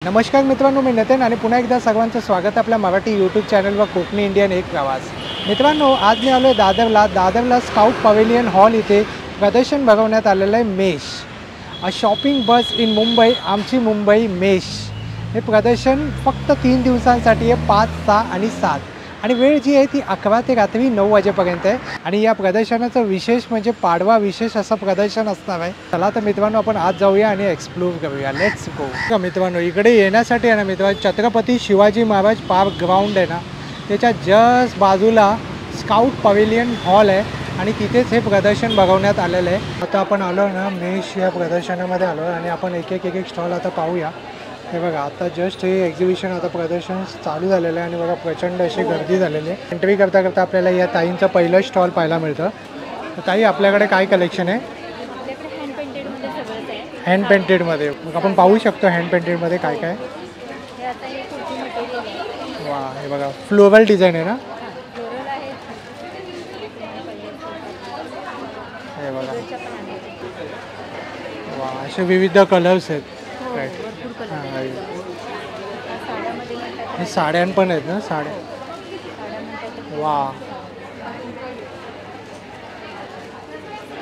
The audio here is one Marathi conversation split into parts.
नमस्कार मित्रांनो, मी नितीन आणि पुन्हा एकदा सर्वांचं स्वागत आपल्या मराठी यूट्यूब चॅनलवर कोकणी इंडियन एक प्रवास. मित्रांनो, आज मी आलो आहे दादरला स्काउट पवेलियन हॉल इथे प्रदर्शन भरवण्यात आलेलं आहे. Mesh a shopping bus in Mumbai, आमची मुंबई मेष. हे प्रदर्शन फक्त 3 दिवसांसाठी आहे, 5, 6 आणि 7 आणि वेळ जी आहे ती 11 ते रात्री 9 वाजेपर्यंत आहे. आणि या प्रदर्शनाचं विशेष म्हणजे पाडवा विशेष असं प्रदर्शन असणार आहे. चला तर मित्रांनो, आपण आज जाऊया आणि एक्सप्लोर करूया. Let's go. मित्रांनो, इकडे येण्यासाठी आहे ना मित्रांनो, छत्रपती शिवाजी महाराज पार्क ग्राउंड आहे ना, त्याच्या जस्ट बाजूला स्काउट पवेलियन हॉल आहे आणि तिथेच हे प्रदर्शन बघवण्यात आलेलं आहे. आता आपण आलो ना मेष या प्रदर्शनामध्ये आलो आहे आणि आपण एक एक स्टॉल आता पाहूया. हे बघा, आता जस्ट हे एक्झिबिशन आता प्रदर्शन चालू झालेलं आहे आणि बघा प्रचंड अशी गर्दी झालेली आहे. एंट्री करता करता आपल्याला या ताईंचं पहिलं स्टॉल पाहायला मिळतं. तर ताई, आपल्याकडे काय कलेक्शन आहे? हँड पेंटेडमध्ये मग आपण पाहू शकतो हँड पेंटेडमध्ये काय काय. वा, हे बघा फ्लोरल डिझाईन आहे ना. हे बघा, वा, असे विविध कलर्स आहेत. राईट. हे साड्यां पण आहेत ना, साड्या. वा,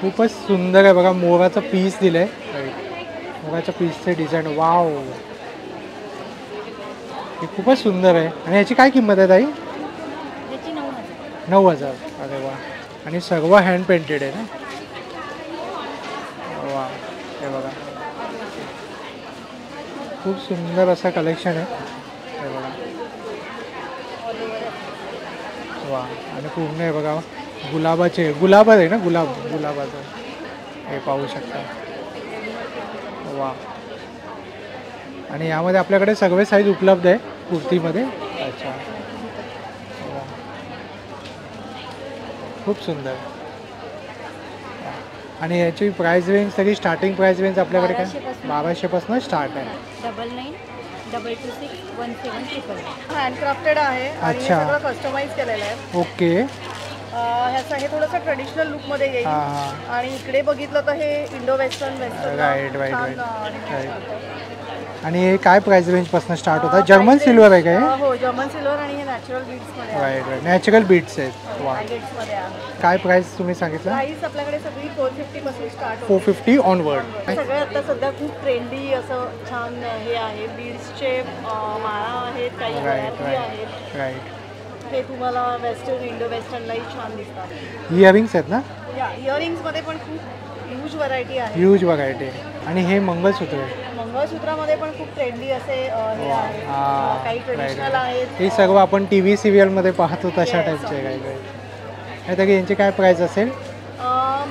खूपच सुंदर आहे बघा. मोराचं पीस दिलं आहे. राईट, मोराच्या पीसचे डिझाईन. वाव, हे खूपच सुंदर आहे. आणि ह्याची काय किंमत आहे ताई? 9,000. अरे वा. आणि सर्व हँड पेंटेड आहे ना. वा, हे बघा खूप सुंदर असं कलेक्शन आहे. हे बघा, वा. आणि पूर्ण आहे बघा गुलाबाचे, गुलाब आहे ना, गुलाबाचं हे पाहू शकता. वा. आणि यामध्ये आपल्याकडे सगळे साईज उपलब्ध आहे कुर्तीमध्ये. अच्छा, वा, खूप सुंदर. आणि याची प्राइस रेंज तरी स्टार्टिंग प्राइस रेंज आपल्याकडे काय 1200 स्टार्ट आहे. 99226171 हँडक्राफ्टेड आहे आणि अच्छा. सगळं कस्टमाइज केलेलं आहे. ओके. ह्याचं हे थोडंसं ट्रेडिशनल लुकमध्ये येईल. आणि इकडे बघितलं तर हे इंडो वेस्टर्न राईट. आणि हे काय प्राइस रेंजपासून स्टार्ट होतात? जर्मन सिल्वर आहे काय? हो, जर्मन सिल्वर आणि हे नॅचरल बीट्समध्ये. राईट, नॅचरल बीट्स आहेत. वा. काय प्राइस तुम्ही सांगितलं? प्राइस आपल्याकडे सगळी 450 पासून स्टार्ट होते. 450 ऑनवर्ड. सगळं आता सध्या खूप ट्रेंडी असं छान हे आहे. बीड्सचे माळा आहेत, काही गळ्यातली आहेत. राईट. हे तुम्हाला वेस्टर्न इंडो वेस्टर्नलाही छान दिसतात. इयरिंग्स आहेत ना? या इयरिंग्समध्ये पण खूप ह्यूज व्हरायटी आहे. Huge variety. आणि हे मंगळसूत्र आहे. मंगळसूत्रामध्ये पण खूप ट्रेंडी असे हे आहेत. काही ट्रेडिशनल आहेत. हे सर्व आपण TV सिरियलमध्ये पाहतो तशा टाईपचे काही काही. तरी यांची काय प्राइस असेल?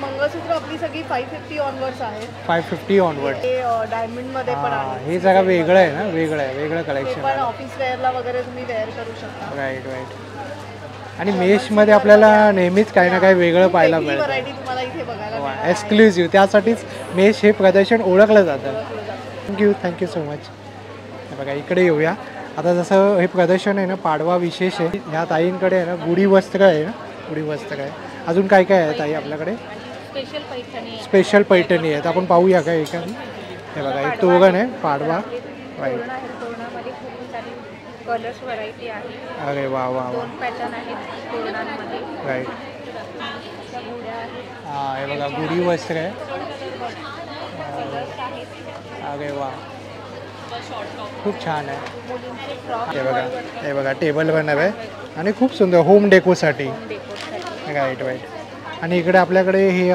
मंगळसूत्र आपली सगळी 550 ऑनवर्ड्स आहेत. 550 ऑनवर्ड. हे डायमंडमध्ये पण आहे. हे जरा वेगळं आहे ना, वेगळं कलेक्शन. पण ऑफिस वेअरला वगैरे तुम्ही वेअर करू शकता. राईट. आणि मेषमध्ये आपल्याला नेहमीच काही ना काही वेगळं पाहायला मिळतं. व्हरायटी तुम्हाला इथे बघायला मिळेल. एक्सक्लुझिव्ह. त्यासाठीच मेष हे प्रदर्शन ओळखलं जातं. Thank you so much. बघा, इकडे येऊया आता. जसं हे प्रदर्शन आहे ना पाडवा विशेष आहे. ह्या ताईंकडे आहे ना गुढी वस्त्र आहे ना, गुढी वस्त्र आहे. अजून काय काय आहे ताई आपल्याकडे? स्पेशल पैठणी आहेत. आपण पाहूया का एखादी? हे बघा, एक तोरण आहे पाडवा. राईट. कलर्स व्हरायटी आहे. अरे वा वा वा. पॅटर्न आहेत तोरणांमध्ये. राईट. हां, हे बघा गुढी वस्त्र आहे. अरे वा, खूप छान आहे. हे बघा टेबल बनव आहे आणि खूप सुंदर होम डेकोसाठी. राईट. आणि इकडे आपल्याकडे हे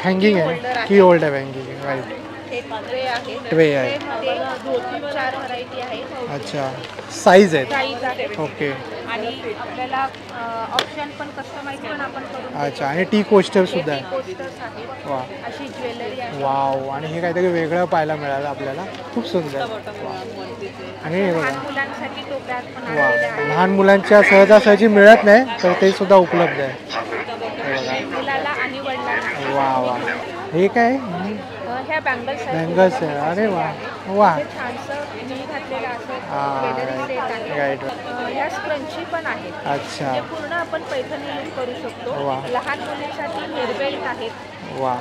हँगिंग आहे, की होल्डर हँगिंग. राईट. ट्रे आहे. अच्छा, साईज आहेत. ओके. आणि आपल्याला ऑप्शन पण कस्टमाइज पण आपण करून. अच्छा. आणि टी कोस्टर सुद्धा आहे. वा, अशी ज्वेलरी आहे. वाव. आणि हे काहीतरी वेगळं पाहायला मिळालं आपल्याला. खूप सुंदर. आणि हे बघा, वा, लहान मुलांच्या सहजासहजी मिळत नाही तर ते सुद्धा उपलब्ध आहे. वा वा. हे काय? बँगल्स आहे. अरे वा वा. राईट. अच्छा. पूर्ण आपण पैठणी यूज करू शकतो. लहान मुलांसाठी हेअरबेल्ट आहेत. वा,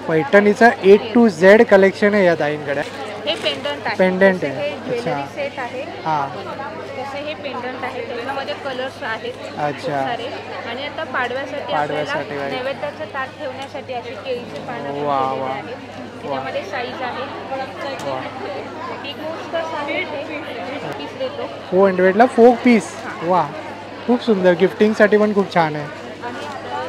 पैठणीचं A to Z कलेक्शन आहे या ताईंकडे. हे पेंडंट आहे. पेंडंट जसे आहे. हे ज्वेलरी सेट आहे. हां. जसे हे पेंडंट आहे त्याच्यामध्ये कलर्स आहेत खूप अच्छा. सारे. आणि आता पाडव्यासाठी पाडव्यासाठी आपल्याला आहे. नैवेद्याचं ताट ठेवण्यासाठी अशी केळीची पानं पण वा, केलेली वा. आहेत. त्याच्यामध्ये साईज आहे. वा. बिग मोस्टर्स आहे ते पीस देतो. 400ला 4 पीस. वा, खूप सुंदर. गिफ्टिंगसाठी पण खूप छान आहे. आणि आता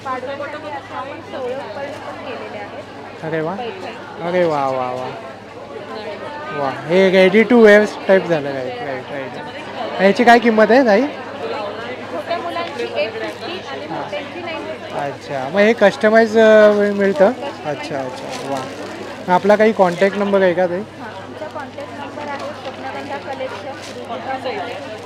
पाडव्यासाठी आपण सवलत पण केलेले आहेत. अरे वा, पैठणी. अरे वा वा वा वा. हे रेडी टू वेअर टाईप झालं. Right right right. ह्याची काय किंमत आहे ताई? छोट्या मुलांची 850 आणि मोठ्यांची 950. अच्छा, मग हे कस्टमाइज मिळतं? अच्छा अच्छा. वा. मग आपला काही कॉन्टॅक्ट नंबर आहे का ताई? आमचा कॉन्टॅक्ट नंबर आहे स्वप्नगंधा कलेक्शन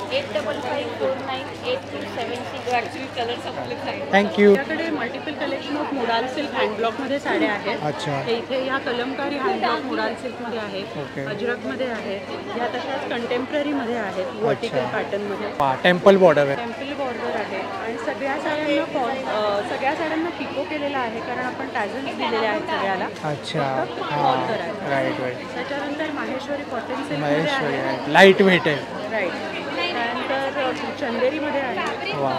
85498276. थँक्यू. आपल्याकडे multiple collection of modal silk हँडब्लॉकमध्ये साड्या आहेत. अच्छा. हे इथे ह्या कलमकारी हँडब्लॉक मोडाल सिल्कमध्ये आहेत, ओके. अजरकमध्ये आहेत, ह्या तशाच कंटेम्पररीमध्ये आहेत, वर्टिकल पॅटर्नमध्ये. वा, टेम्पल बॉर्डर आहे. टेम्पल बॉर्डर आहे आणि सगळ्या साड्यांना पिको केलेला आहे कारण आपण टॅझल्स दिलेले आहेत सगळ्याला. अच्छा. फक्त हां. कॉलर आहे. Right right. त्याच्यानंतर माहेश्वरी कॉटन सिल्कमध्ये महेश्वरी आहे. आहे. लाईट वेट आहे. राईट. त्यानंतर चंदेरीमध्ये आहे, वा.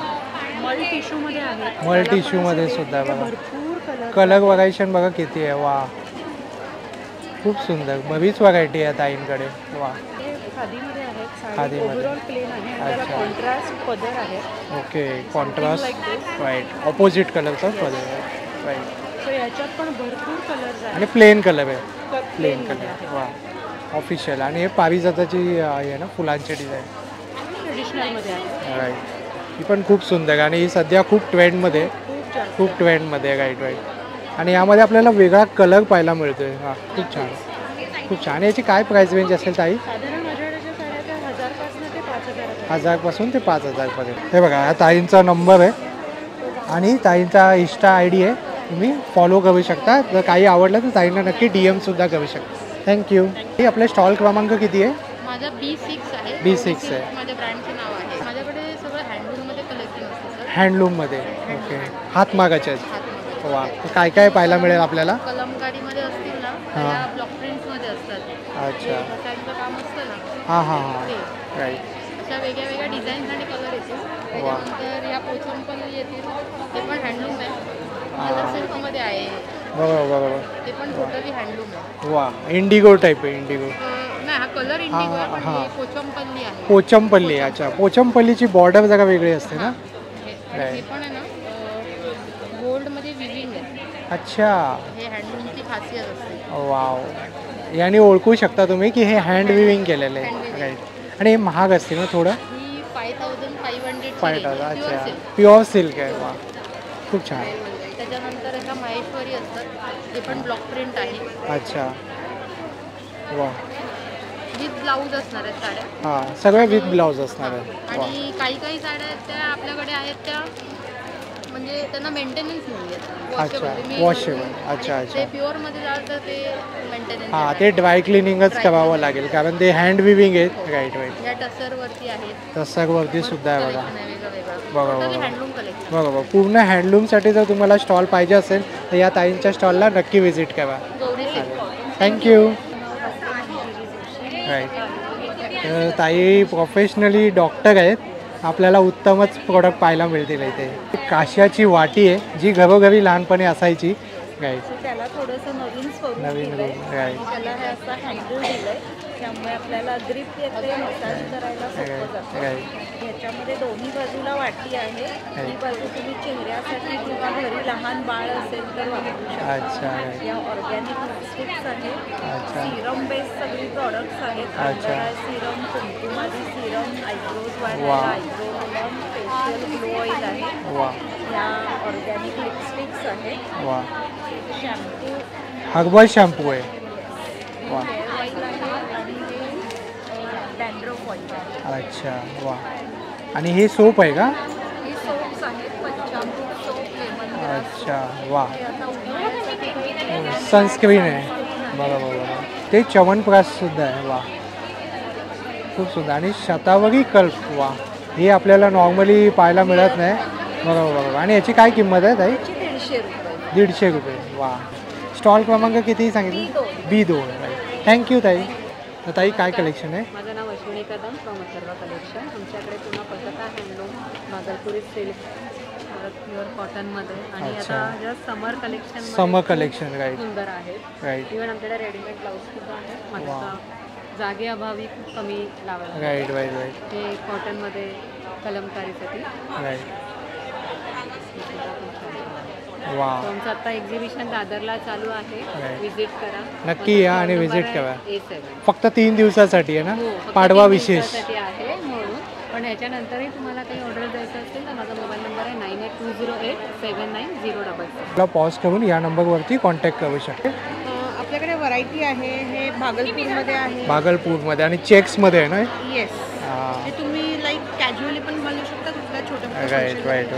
मल टिश्यूमध्ये आहे. मल टिश्यूमध्ये सुद्धा बघा. भरपूर कलर व्हरायशन बघा किती आहे. वा, खूप सुंदर. बरीच व्हरायटी आहे ताईंकडे. वा. हे खादीमध्ये आहेत. साडी खादीमध्ये. ओव्हरऑल प्लेन आहे. त्याला अच्छा. कॉन्ट्रास्ट पदर आहे. Okay. Contrast. like this. Right. Opposite कलरचा कलर आहे. राईट. सो याच्यात पण भरपूर कलर्स आणि आहेत. प्लेन कलर आहे. प्लेन मध्ये कलर. आहे. वा, ऑफिशियल. आणि हे पारिजाताची आहे ना, फुलांची डिझाईन. ट्रेडिशनलमध्ये आहे. राईट. ही पण खूप सुंदर आणि ही सध्या खूप ट्रेंडमध्ये खूप जास्त. खूप ट्रेंडमध्ये. Right right. आणि यामध्ये आपल्याला वेगळा कलर पाहायला मिळतोय. हां, खूप छान. खूप छान. याची काय प्राईस रेंज असेल ताई? साधारण माझ्याकडच्या साड्या त्या 1000पासून ते 5000. 1000पासून ते 5000पर्यंत. हे बघा, हा ताईंचा नंबर आहे आणि ताईंचा इंस्टा ID आहे. तुम्ही फॉलो करू शकता. जर काही आवडलं तर ताईंना नक्की DM सुद्धा करू शकता. थँक्यू. हे आपला स्टॉल क्रमांक किती आहे? माझा B6 आहे. B6 आहे. माझ्या ब्रँडचे नाव आहे. माझ्याकडे सगळं हँडलूममध्ये कलेक्शन असतं सर. हँडलूममध्ये. ओके. हातमागाच्या. हातमध्ये. वा, काय काय पाहायला मिळेल आपल्याला? कलमकारीमध्ये असतील ना, हां. त्या ब्लॉक प्रिंट्समध्ये असतात. अच्छा. त्यांचं काम असतं ना हां हां हां. ते. राईट. अशा वेगळ्या वेगळ्या डिझाईन्स आणि कलर येतील. त्याच्यानंतर या पोचम पण येतील. ते पण हँडलूम आहे. कलर सिल्कमध्ये आहे. बरोबर बरोबर. ते पण टोटली हँडलूम आहे. वा, इंडिगो टाईप आहे. इंडिगो. नाही, हा कलर इंडिगो आहे पण हां. ही पोचमपल्ली आहे. पोचमपल्ली. अच्छा, पोचमपल्लीची बॉर्डर जरा वेगळी असते ना. आणि हे पण आहे ना गोल्डमध्ये विविंग आहे. अच्छा. हे हँडलूमची खासियत असते. वाव. याने ओळखू शकता तुम्ही की हे हँड विविंग केलेलं आहे. Hand weaving. राईट. आणि हे महाग असते ना थोडं? ही 5500 5000. अच्छा, प्युअर सिल्क आहे. वा, खूप छान. त्याच्यानंतर ह्या माहेश्वरी असतात. ते पण ब्लॉक प्रिंट आहे. अच्छा. वा. विथ ब्लाऊज असणार आहेत साड्या. हां, सगळ्या विथ ब्लाऊज असणार आहे. वा. आणि काही काही साड्या आहेत त्या आपल्याकडे आहेत त्या म्हणजे त्यांना मेंटेनन्स नाही अच्छा, आहे. वॉशेबल. अच्छा ते अच्छा. प्युअरमध्ये जाल तर ते मेंटेनन्स. हां, ते ड्राय क्लिनिंगच करावं लागेल कारण ते हँड विविंग आहे. Right right. या टसरवरती आहेत. तसरवरती सुद्धा आहे बघा. Collection आहे वेगळं वेगळं. बघा, Totally बघा. Handloom collection. बरोबर. पूर्ण हँडलूमसाठी जर तुम्हाला स्टॉल पाहिजे असेल तर या ताईंच्या स्टॉलला नक्की व्हिजिट करा. गौरी सिल्क. थँक्यू. राईट. तर ताई प्रोफेशनली डॉक्टर आहेत. आपल्याला उत्तमच प्रोडक्ट पाहायला मिळतील इथे. काश्याची वाटी आहे जी घरोघरी लहानपणी असायची. राईट. सो त्याला थोडंसं नवीन स्वरूप नवीन दिलंय. रूप. राईट. त्याला हे असं हँडल दिलंय त्यामुळे आपल्याला ग्रिप येते, मसाज करायला सोपं जातं. राईट. ह्याच्यामध्ये दोन्ही बाजूला वाटी आहे. ही बाजू तुम्ही चेहऱ्यासाठी किंवा घरी लहान बाळ असेल तर वापरू शकता. अच्छा. राईट. या ऑर्गॅनिक लिपस्टिक्स आहेत. अच्छा. सिरम बेस सगळी प्रॉडक्ट्स आहेत. अच्छा. सिरम, कुंकुमाची सिरम, आयब्रोज वाढायला वा. आयब्रो मलम, फेशियल ग्लो ऑइल आहे. वा या ऑर्गॅनिक लिपस्टिक्स आहेत. वा. शॅम्पू, हर्बल शॅम्पू आहे. वा. हेअर ऑइल आहे आणि हे डॅन्ड्रफ ऑइल आहे. अच्छा. वा. आणि हे सोप आहे का? हे सोप्स आहेत. पंचामृत सोप, लेमन ग्रास. अच्छा. वा. हे आता उन्हाळ्यासाठी काही सनस्क्रीन आहे. बरोबर बरोबर. ते च्यवनप्राशसुद्धा आहे. वा, खूप सुंदर. आणि शतावरी कल्प. वा, हे आपल्याला नॉर्मली पाहायला मिळत नाही. बरोबर बरोबर. आणि याची काय किंमत आहे ताई? 150 रुपये. 150 रुपये. वा. स्टॉल क्रमांक किती सांगितलं? B2. B2. राईट. थँक्यू ताई. तर ताई काय कलेक्शन आहे? माझं नाव अश्विनी कदम फ्रॉम अथर्व कलेक्शन. आमच्याकडे पुन्हा कोलकाता हँडलूम, भागलपुरी सिल्क, परत प्युअर कॉटनमध्ये आणि अच्छा. आता जस्ट समर कलेक्शन समर कलेक्शन राईट सुंदर आहेत. राईट इव्हन आमच्याकडे रेडीमेड ब्लाऊज सुद्धा आहेत. माझा जागेअभावी खूप कमी लावायला राईट राईट राईट हे कॉटनमध्ये कलमकारीसाठी. राईट. हे सुद्धा खूप छान आहे. वा आमचं आता एक्झिबिशन दादरला चालू आहे. Right. विजिट करा. नक्की या आणि विजिट करा. A7. फक्त 3 दिवसासाठी आहे ना? हो, फक्त पाडवा 3 विशेष. दिवसासाठी आहे म्हणून. पण ह्याच्यानंतरही तुम्हाला काही ऑर्डर द्यायचं असेल तर माझा मोबाईल नंबर आहे 9820879066. आपला पॉज करून या नंबरवरती कॉन्टॅक्ट करू शकते. आपल्याकडे व्हरायटी आहे. हे भागलपूरमध्ये आहे. भागलपूरमध्ये आणि चेक्समध्ये आहे ना? येस. हे तुम्ही लाईक कॅज्युअली पण घालू शकता कुठल्या छोट्या राईट राईट राईट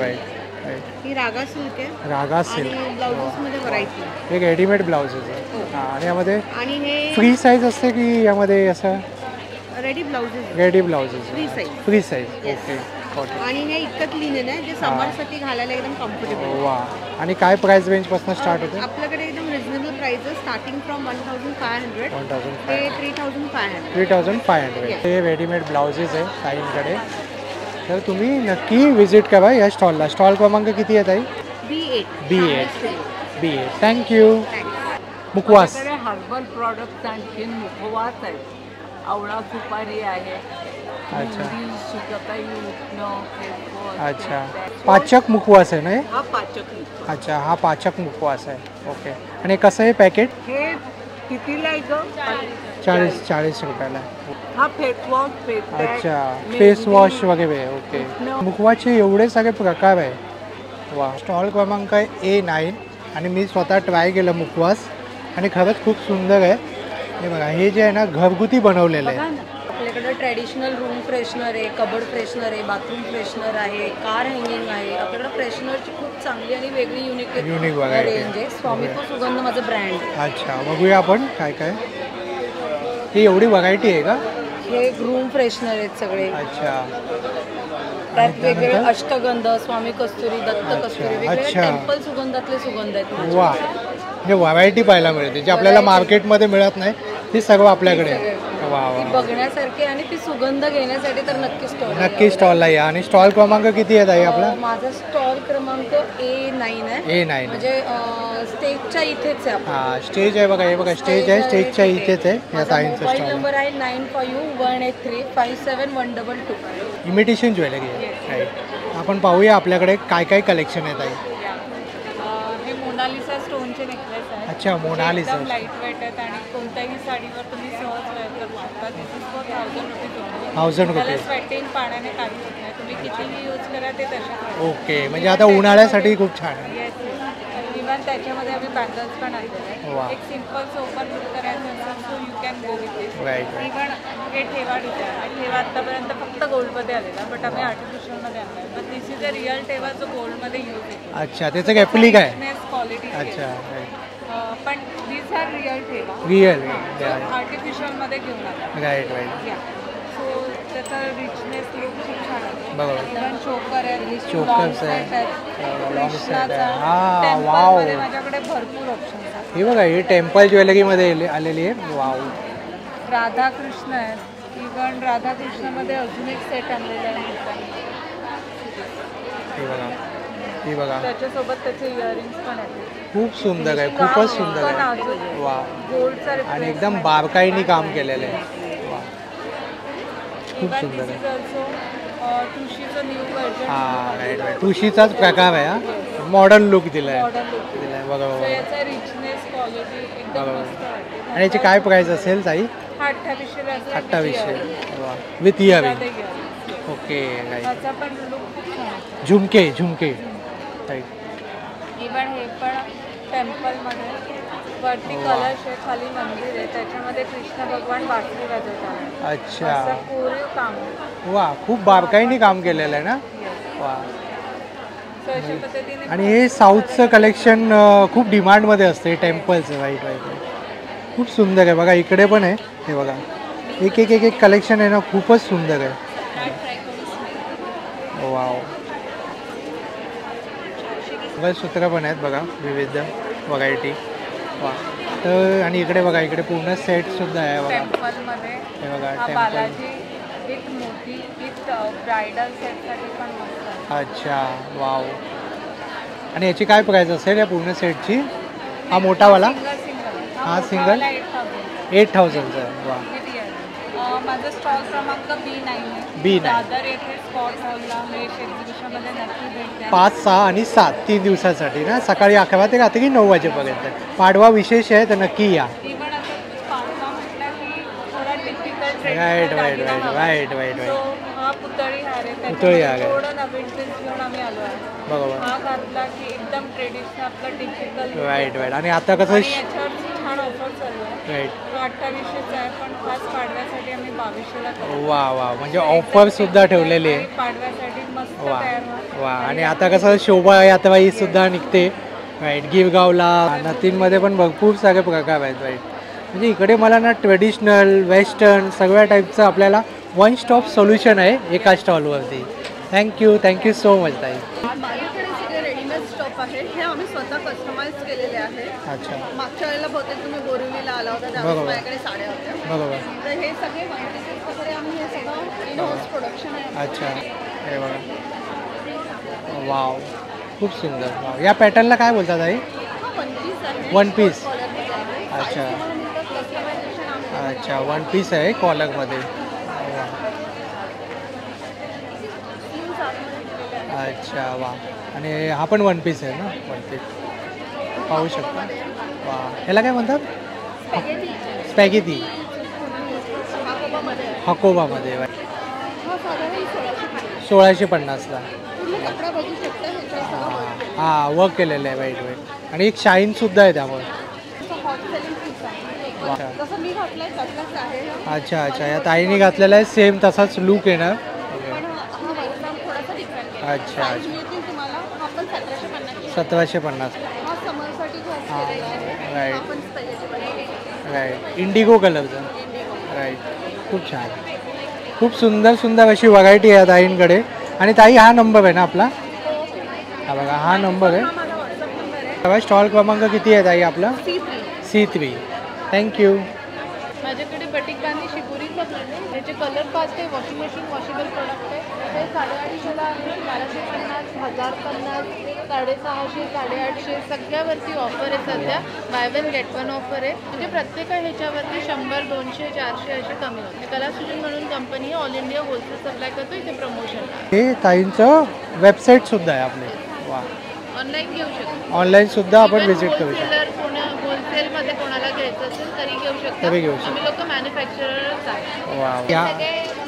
राईट. ही रागा सिल्क आहे रागा सिल्क आणि ब्लाउजेसमध्ये व्हरायटी आहे. हे रेडीमेड ब्लाउजेस आहे. हां आणि यामध्ये आणि हे फ्री साईज असते की यामध्ये असं ready blouses ready blouses? Free size. Free size. Yes. Okay okay. आणि हे इतकं लिनन आहे जे समरसाठी घालायला एकदम कम्फर्टेबल. वा. आणि काय प्राइस रेंजपासून स्टार्ट होते? आपल्याकडे एकदम रिझनेबल प्राइस स्टार्टिंग फ्रॉम 1500 ते 3500. 3500. Yes. हे रेडीमेड ब्लाउजेस आहे ताईंकडे. तर तुम्ही नक्की विजिट करा या स्टॉलला. स्टॉल क्रमांक किती आहे ताई? B8. B8. Thank you. मुखवास. Herbal products आणखी मुखवास आहेत. आवळा सुपारी आहे. अच्छा सुकताई उठणं. अच्छा. पाचक मुखवास आहे ना हे? हा पाचक मुखवास. अच्छा हा पाचक मुखवास आहे. ओके. आणि कसं आहे पॅकेट? हे कितीला आहे ग? 40 रुपयाला आहे. हा फेस वॉश फेस पॅक, अच्छा मेहंदी, फेस वॉश वगैरे. ओके. उठणं. मुखवासचे एवढे सगळे प्रकार आहे. वा. स्टॉल क्रमांक आहे A9 आणि मी स्वतः ट्राय केलं मुखवास आणि खरंच खूप सुंदर आहे. हे बघा हे जे आहे ना घरगुती बनवलेलं आहे. आपल्याकडे ट्रॅडिशनल रूम फ्रेशनर आहे, कबर्ड फ्रेशनर आहे, बाथरूम फ्रेशनर आहे, कार हँगिंग आहे. आपल्याकडे फ्रेशनरची खूप चांगली आणि वेगळी Unique युनिक variety. रेंज आहे. स्वामित्व सुगंध माझं ब्रँड. अच्छा बघूया आपण काय काय. ही एवढी व्हरायटी आहे का? हे रूम फ्रेशनर आहेत सगळे. अच्छा त्यात वेगवेगळे अष्टगंध, स्वामी कस्तुरी, दत्त कस्तुरी, वेगवेगळे अच्छा. टेम्पल सुगंधातले सुगंध आहेत माझे. वा. म्हणजे व्हरायटी पाहायला मिळते जी आपल्याला मार्केटमध्ये मिळत नाही ती सर्व आपल्याकडे आहे. वा ती वा. बघण्यासारखी आणि ती सुगंध घेण्यासाठी तर नक्की स्टॉल. नक्की स्टॉलला या. आणि स्टॉल क्रमांक किती आहे ताई आपला? माझा स्टॉल क्रमांक A9 आहे. A9. म्हणजे स्टेजच्या इथेच आहे. हां स्टेज आहे बघा. हे बघा स्टेज आहे. स्टेजच्या इथेच आहे या ताईंचं मोबाईल स्टॉल. नंबर आहे 9518357122. इमिटेशन ज्वेलरी आहे. राईट. आपण पाहूया आपल्याकडे काय काय कलेक्शन आहे ताई. हे मोनालिसा स्टोनचे नेकलेस आहेत. अच्छा मोनालिसा. एकदम लाईट वेट आहेत आणि कोणत्याही साडीवर तुम्ही सहज वेअर करू शकता. दिस इज फॉर 1000 रुपीज ओनली. 1000 त्याला रुपीज. स्वेटिंग पाण्याने काही होत नाही. तुम्ही कितीही यूज करा ते तसेच. ओके म्हणजे आता उन्हाळ्यासाठी खूप छान आहे. येस. इव्हन त्याच्यामध्ये आम्ही बँगल्स पण आणलेले वा. आहेत. एक सिम्पल सोपर लुक करायचं असेल so you can go with this. Right. Even हे ठेवा डिझाईन. ठेवा आत्तापर्यंत फक्त गोल्डमध्ये आलेला बट आम्ही आर्टिफिशियलमध्ये आणला. But this is a real ठेवा जो गोल्डमध्ये यूज होतो. अच्छा त्याचं ॲप्लिक आहे. क्वालिटी. अच्छा राईट. पण दीज आर रिअल ठेवा. रिअल. आर्टिफिशियलमध्ये घेऊन आला. Right right. या सो त्याचा रिचनेस लुक खूप छान आहे. बरोबर. इव्हन चोकर आहे. चोकर्स आहे. लॉंग सेट आहे. हां वाव. टेम्पलमध्ये माझ्याकडे भरपूर ऑप्शन्स आहेत. हे बघा ही टेम्पल ज्वेलरीमध्ये आलेली आहे. वाव. राधाकृष्ण आहे. इव्हन राधाकृष्णामध्ये अजून एक सेट आणलेला आहे. हे बघा. हे बघा त्याच्यासोबत त्याचे इयरिंग्स पण आहेत. खूप सुंदर आहे. खूपच सुंदर आहे. वा. गोल्डचा आणि एकदम बारकाईने काम केलेलं आहे. वा. खूप सुंदर आहे. तुळशीचं न्यू व्हर्जन. हां राईट राईट. तुळशीचाच प्रकार आहे हा. मॉडर्न लुक दिला आहे. Modern look. दिलाय बघा. याचा रिचनेस क्वालिटी एकदम बरोबर. मस्त वाटते. आणि याची काय प्राईस असेल ताई? हा 2800 ला 2800. वा. With earring. Okay right. त्याचा पण लुक खूप छान आहे. झुमके झुमके राईट. इव्हन हे पण टेम्पलमध्ये वरती कलश आहे, खाली मंदिर आहे. त्याच्यामध्ये कृष्ण भगवान बासरी वाजवतात. अच्छा असं कोरीव काम आहे. वा. खूप बारकाईने काम केलेलं आहे ना. वा. So अशा पद्धतीने आणि हे साऊथचं कलेक्शन खूप डिमांडमध्ये असतं हे टेम्पलचं. Right right. खूप सुंदर आहे बघा. इकडे पण आहे. हे बघा एक एक एक एक कलेक्शन आहे ना खूपच सुंदर आहे. वाव. सूत्र पण आहेत बघा विविध व्हरायटी. वा. तर आणि इकडे बघा, इकडे पूर्ण सेट सुद्धा आहे बघा. टेम्पलमध्ये हे बघा हा टेम्पल. बालाजी विथ मोती विथ ब्रायडल सेटसाठी पण मस्त आहे. अच्छा, वाव. आणि याची काय प्राईस असेल या पूर्ण सेटची? हा मोठावाला सिंगल हा single? 8,000चा आहे. वा. माझा स्टॉल क्रमांक B9 आहे. B9. दादर येथे स्पॉट हॉलला मेश एक्झिबिशनमध्ये नक्की भेट द्या. 5, 6 आणि 7 3 दिवसासाठी ना, सकाळी 11 ते रात्री 9 वाजेपर्यंत. पाडवा विशेष आहे तर नक्की या. इव्हन असं पाडवा म्हटलं की थोडा typical right right right right right so right. हा पुतळी हार आहे, पुतळी हार आहे. थोडं नवीन ट्विस्ट घेऊन आम्ही आलो आहे. बरोबर. हा घातला की एकदम ट्रेडिशनल आपलं टिपिकल. Right right. आणि आता कसं आणि याच्यावरती छान ऑफर चालू आहे. राईट. 2800चा आहे पण खास पाडव्यासाठी आम्ही 2200ला करतो. वा वा, म्हणजे ऑफर सुद्धा ठेवलेली आहे. आणि पाडव्यासाठी मस्त वा तयार व्हा. वा. आणि आता कसं शोभायात्रा ही सुद्धा निघते. राईट. गिरगावला नथींमध्ये पण भरपूर सारे प्रकार आहेत. राईट. म्हणजे इकडे मला ना ट्रेडिशनल वेस्टर्न सगळ्या टाईपचं आपल्याला वन स्टॉप सोल्युशन आहे एका स्टॉलवरती. थँक्यू सो मच ताई. माझ्याकडे सगळे रेडीमेड स्टॉप आहे. हे आम्ही स्वतः कस्टमाइज केलेले आहे. अच्छा, मागच्या वेळेला बहुतेक तुम्ही बोरिवलीला आला होता त्यावेळेस बरोबर. माझ्याकडे साड्या होत्या. बरोबर. तर हे सगळे वन पीसेस वगैरे आम्ही हे सगळं इन हाऊस प्रोडक्शन आहे. अच्छा, हे बघा. वाव, खूप सुंदर. वाव. या पॅटर्नला काय बोलतात ताई? हा वन पीस आहे. One piece. कॉलरमध्ये आहे. अच्छा. साईज तुम्हाला मिळतात, कस्टमायझेशन आम्ही अच्छा, वन पीस आहे कॉलरमध्ये. स्लीव्ज आतमध्ये दिलेले आहेत. अच्छा, वा. आणि हा पण वन पीस आहे ना? वन पीस पाहू शकता. वा, ह्याला काय म्हणतात? स्पॅगेटी. हाकोबामध्ये आहे. हकोबामध्ये. हा साधारण 1650. 1650ला. पूर्ण कपडा बघू शकता ह्याच्यावर सगळं work आहे. हां, वर्क केलेलं आहे. वाईट वाईट. आणि एक शाईनसुद्धा आहे त्यामुळे. असं हॉट सेलिंग पीस आहे. वा. जसं मी घातलंय तसंच आहे. अच्छा अच्छा, या ताईने घातलेला आहे सेम तसाच लुक येणार. पण हा वर्कदाम थोडासा डिफरंट आहे. अच्छा साईज अच्छा. मिळतील तुम्हाला. हा पण 1750. 1750. हा समरसाठी खास केलेला आहे. राईट. हा पण स्पेशल बनवलेला राईट. इंडिगो कलरचा. आहे. इंडिगो. राईट. खूप छान. खूप सुंदर सुंदर अशी व्हरायटी आहे ताईंकडे. आणि ताई हा नंबर आहे ना आपला? हा बघा, हा नंबर आहे. हा माझा व्हॉट्सअप नंबर आहे. बघा, स्टॉल क्रमांक किती आहे ताई आपला? C3. C3. थँक्यू. माझ्याकडे बटिक बांधी शिकुरीचं पण आहे. त्याचे कलर पाहते, वॉशिंग मशीन वॉशेबल प्रोडक्ट आहे. हे 850ला आहे, 1250, 1050, 650, 850 सगळ्यावरती ऑफर आहे सध्या. By one get one offer आहे. म्हणजे प्रत्येक ह्याच्यावरती 100, 200, 400 असे कमी होते. कला सुजन म्हणून company all India wholesale supply करतो. इथे प्रमोशन हे ताईंचं वेबसाईटसुद्धा आहे आपले. वा. ऑनलाईन घेऊ शकतो. ऑनलाईनसुद्धा आपण व्हिजिट करू शकतो. होलसेलर होलसेलमध्ये कोणाला घ्यायचं असेल तरी घेऊ शकतो. तरी घेऊ शकतो. आम्ही लोक मॅन्युफॅक्चरर्स आहे. वा. या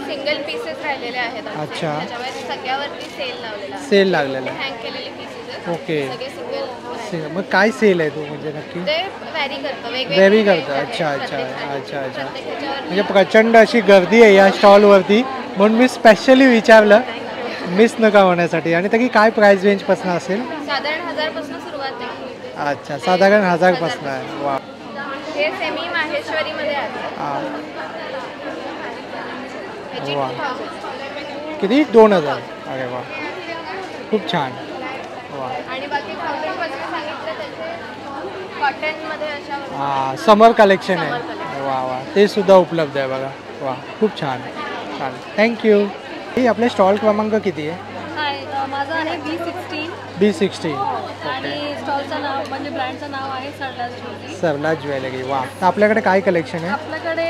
सिंगल पीसेस राहिलेले आहेत. अच्छा. त्याच्यावर सगळ्यावरती सेल लावलेला आहे. सेल लागलेला आहे. हँग केलेले पीसेस ओके. सगळे सिंगल. मग काय सेल आहे तो म्हणजे नक्की? ते व्हॅरी करतं व्हेरी करतं. अच्छा अच्छा अच्छा अच्छा. म्हणजे प्रचंड अशी गर्दी आहे या स्टॉलवरती, म्हणून मी स्पेशली विचारलं मिस नका होण्यासाठी. आणि तरी काय प्राईस रेंजपासून असेल? साधारण 1000 पासून सुरुवात आहे. अच्छा, साधारण 1000पासून आहे. वा. हे सेमी माहेश्वरीमध्ये आहे. हां. ह्याची वा. 2000 किती? 2000. अरे वा, खूप छान. वा. आणि बाकी 1000 पासून सांगितलं त्याचे कॉटनमध्ये अशा हां, समर कलेक्शन Summer आहे. collection. वा वा, ते सुद्धा उपलब्ध आहे बघा. वा, खूप छान. छान, थँक्यू. ही आपले स्टॉल क्रमांक किती आहे? हाय, माझं आहे B16 B16. आणि स्टॉलचं नाव म्हणजे ब्रँडचं नाव आहे सरदार ज्वेलरी. सरला ज्वेलरी. वा. तर आपल्याकडे काय कलेक्शन आहे? आपल्याकडे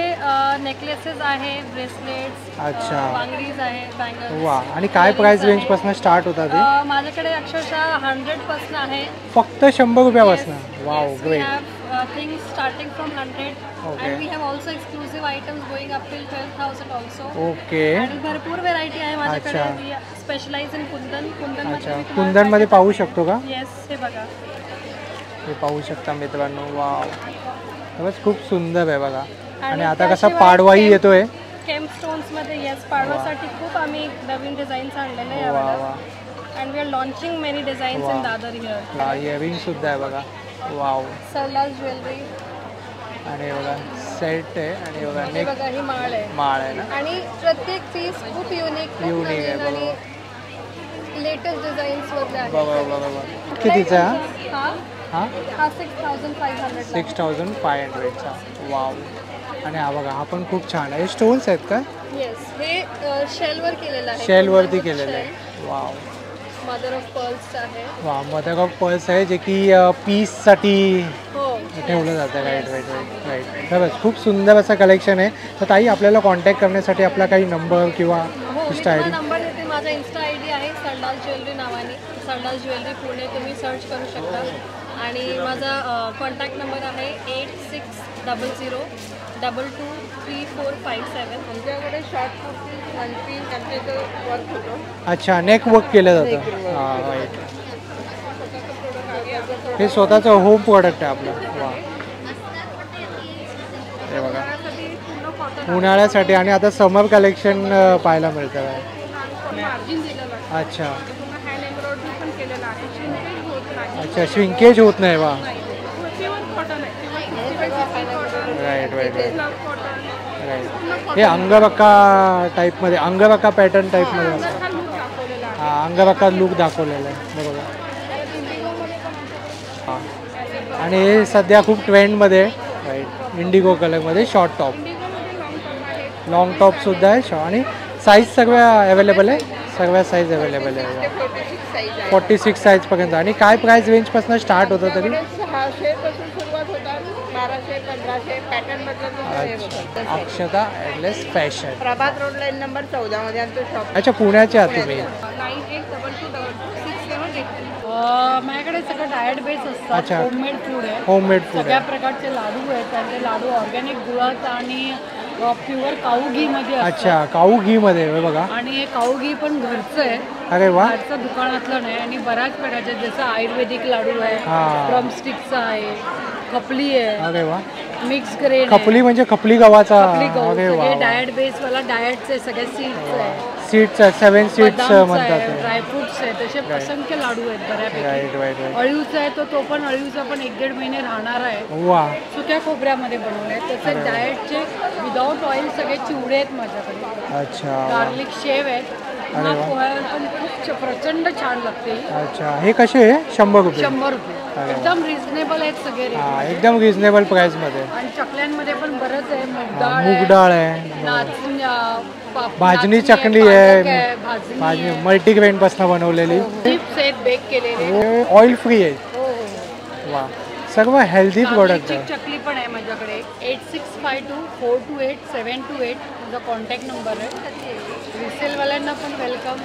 नेकलेसेस आहे, ब्रेसलेट्स, अच्छा. बांगडीज आहे, बँगल्स. वा. आणि काय प्राईस रेंजपासून स्टार्ट होतात ते? माझ्याकडे अक्षरशः 100 आहे. फक्त 100 रुपयापासून? Wow, great. Things starting from 100 Okay. and we have also exclusive items going up till 12,000 also. Okay. आणि भरपूर व्हेरायटी आहे माझ्याकडे. अच्छा. We specialize in कुंदन. अच्छा, कुंदनमध्ये पाहू शकतो का? येस, हे बघा. हे पाहू शकता मित्रांनो. वाव, खरंच खूप सुंदर आहे बघा. आणि आता कसा त्याशिवाय पाडवाही येतोय. केम स्टोन्समध्ये येस, पाडवासाठी खूप आम्ही नवीन डिझाईन्स आणलेले आहे वा यावेळेला. वा. And we are launching many designs in Dadar here. Earring सुद्धा आहे बघा. वाव. सरलाल ज्वेलरी. आणि बघा सेट आहे. आणि बघा हे नेक बघा, ही माळ आहे. माळ आहे ना? आणि प्रत्येक पीस खूप युनिक Unique आहे, आणि लेटेस्ट डिझाईन्स वगैरे आहे. बघा बघा बघा. कितीचा आहे हा हा हा 6500 6500चा. वाव. आणि हा बघा, हा पण खूप छान आहे. स्टोन्स आहेत का? येस, हे शेलवर केलेलं आहे. शेलवरती केलेलं आहे. वाव. मदर ऑफ पर्ल्स आहे. वा, मदर ऑफ पर्ल्स आहे जे की पीससाठी हो, ठेवलं जातं. राईट. खरंच खूप सुंदर असं कलेक्शन आहे. तर ताई, आपल्याला कॉन्टॅक्ट करण्यासाठी आपला काही नंबर किंवा हो, मी इंस्टा आय तुम्हाला डी? नंबर देते. माझा इन्स्टा आय डी आहे संडास ज्वेलरी नावाने. संडास ज्वेलरी पुणे तुम्ही सर्च करू शकता. आणि माझा कॉन्टॅक्ट नंबर आहे 8600223457. आमच्याकडे शॉर्ट कुर्ती नंटी त्यांचे जो वर्क होतो. अच्छा, नेक वर्क केलं जातं. हां, राईट. हे स्वतःचं होम प्रोडक्ट आहे आपलं. वा, हे बघा, उन्हाळ्यासाठी. आणि आता समर कलेक्शन पाहायला मिळतं आहे. मार्जिन दिलेलं आहे. अच्छा हँड एम्ब्रॉयडरी पण केलेलं आहे. श्रिंकेज होत नाही. अच्छा, श्रिंकेज होत नाही. वा, प्युअर कॉटन आहे. राईट. Cotton right. हे अंगरखा टाईपमध्ये, अंगरखा पॅटर्न टाईपमध्ये असतं. हा लूक दाखवलेला आहे. हां, अंगरखा लूक दाखवलेला आहे बरोबर. हां, आणि हे सध्या खूप ट्रेंडमध्ये आहे. राईट. इंडिगो कलरमध्ये शॉर्ट टॉप, लॉंग टॉपसुद्धा आहे. आणि साईज सगळ्या अवेलेबल आहे. सगळ्या साईज अवेलेबल आहे. 46 साईजपर्यंत. आणि काय प्राईस रेंजपासून स्टार्ट होतं तरी? 600 पासून सुरुवात होतात. 1200 1500 पॅटर्न बदलत. अक्षता ॲडलेस फॅशन. प्रभात रोड लाईन नंबर 14 मध्ये आमचं शॉप. अच्छा, पुण्याचे आहात तुम्ही? 9822226782. माझ्याकडे सगळं डायट बेस असतात. अच्छा. होममेड फूड आहे. होममेड फूड सगळ्या आहे. प्रकारचे लाडू आहेत. त्यांचे लाडू ऑर्गॅनिक गुळात आणि प्युअर काऊ घी मध्ये असतात. अच्छा, काऊ घीमध्ये आहे बघा. आणि हे काऊ घी पण घरचं आहे. अरे वा. बाहेरचं दुकानातलं नाही. आणि बऱ्याच प्रकारचे जसं आयुर्वेदिक लाडू आहे, हां. ड्रमस्टिकचा आहे, खपली आहे, अरे वा. मिक्स ग्रेन खपली म्हणजे खपली गव्हाचा. खपली गहू. अरे वा. सगळे डायट बेस वाला डायटचे सगळे सीड्स आहे, सीड्स, 7 सीड्स म्हणतात ते. ड्रायफ्रुट्स आहेत, तसे असंख्य लाडू आहेत बऱ्यापैकी. राईट. अळीवचा आहे तो पण अळीवचा पण 1-1.5 महिने राहणार आहे. वा. सुक्या खोबऱ्यामध्ये बनवले आहेत. तसे डाएटचे विदाऊट ऑइल सगळे चिवडे आहेत माझ्याकडे. अच्छा. गार्लिक शेव आहेत. अरे वा. पोह्यावर पण खूप प्रचंड छान लागते. अच्छा, हे कसे आहे? 100 रुपये. 100 रुपये. अरे वा. एकदम रिझनेबल आहेत सगळे rate. हां, एकदम रिझनेबल प्राईसमध्ये. आणि चकल्यांमध्ये पण बरंच आहे. मूग हां, डाळ मूग डाळ आहे. नाचणी, भाजणी नाचणी चकली पालक आहे. भाजणी भाजणी आहे. मल्टीग्रेनपासून बनवलेली. चिप्स आहेत बेक केलेले. ऑइल फ्री आहे. हो हो. वा, सर्व हेल्दी प्रोडक्ट गार्लिकची आहे. चकली पण आहे माझ्याकडे. 8652428728 माझा कॉन्टॅक्ट नंबर आहे. रिसेलवाल्यांना पण वेलकम.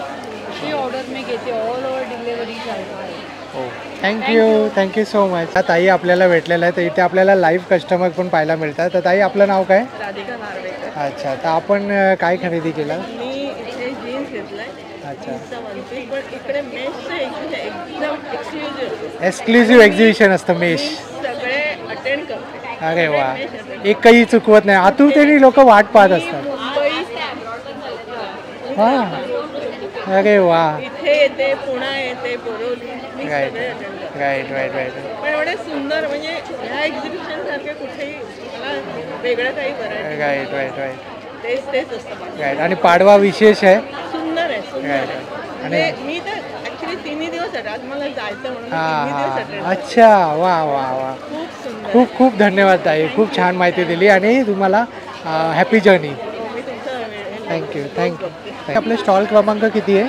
अशी ऑर्डर मी घेते. ऑल ओव्हर डिलेवरी आहे. हो, थँक्यू सो मच. ताई आपल्याला भेटलेलं आहे. तर इथे आपल्याला लाईव्ह कस्टमर पण पाहायला मिळतात. तर ताई, आपलं नाव काय? राधिका नार्वेकर. अच्छा, तर आपण काय खरेदी केलं? मी इथे जीन्स घेतलाय. अच्छा, पण इकडे मेशचं एकदम एक्सक्लुझिव्ह एक्झिबिशन असतं मेश. सगळे अटेंड करते. अरे वा, एकही चुकवत नाही. आतुरतेने लोक वाट पाहत असतात. हां, अरे वा. इथे येते, पुणा येते, बोरवली. मी राईट सगळे attend करते. राईट. पण एवढे सुंदर, म्हणजे ह्या एक्झिबिशन सारखे कुठेही मला वेगळं काही करायचं. राईट. तेच असतं. आणि पाडवा विशेष आहे. सुंदर आहे, सुंदर आहे. आणि म्हणजे मी तर ऍक्च्युली 3 दिवस आज मला जायचं म्हणून 3 दिवस हां, attend अच्छा. वा. खूप सुंदर. खूप धन्यवाद ताई. खूप छान माहिती दिली. आणि तुम्हाला हॅपी जर्नी. मी तुमचं थँक्यू. आपले स्टॉल क्रमांक किती आहे?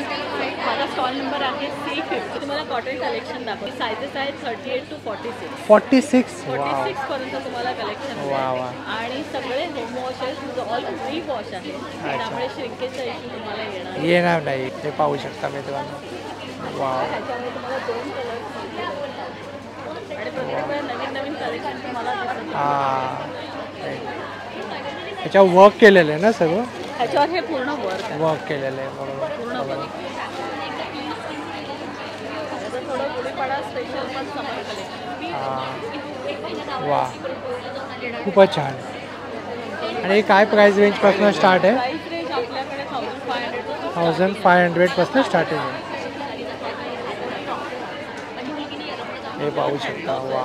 माझा स्टॉल नंबर आहे C50. तुम्हाला कॉटन कलेक्शन दाखवते. सायझेस आहेत 38 to 46. 46. वा 46 पर्यंत तुम्हाला कलेक्शन वा. आणि सगळे होम वॉश आहेत. ऑल फ्री वॉश आहे. त्यामुळे श्रिंकेजचा इश्यू तुम्हाला येणार. येणार नाही. ते पाहू शकता मित्रांनो. वा. ह्याच्यामध्ये तुम्हाला 2 कलर्स आणि प्रत्येक वेळेला नवीन कलेक्शन तुम्हाला दिसत. हां, त्याच्यावर वर्क केलेलं आहे ना सगळं? ह्याच्यावर हे पूर्ण वर्क केलेलं आहे. बरोबर. थोडं गुढीपाडा स्पेशल पण समर कलेक्शन. हां, वा, खूपच छान. आणि हे काय प्राईस रेंजपासून स्टार्ट आहे? प्राइस रेंज आपल्याकडे 1500 1500पासून स्टार्टिंग आहे. हे पाहू शकता. वा,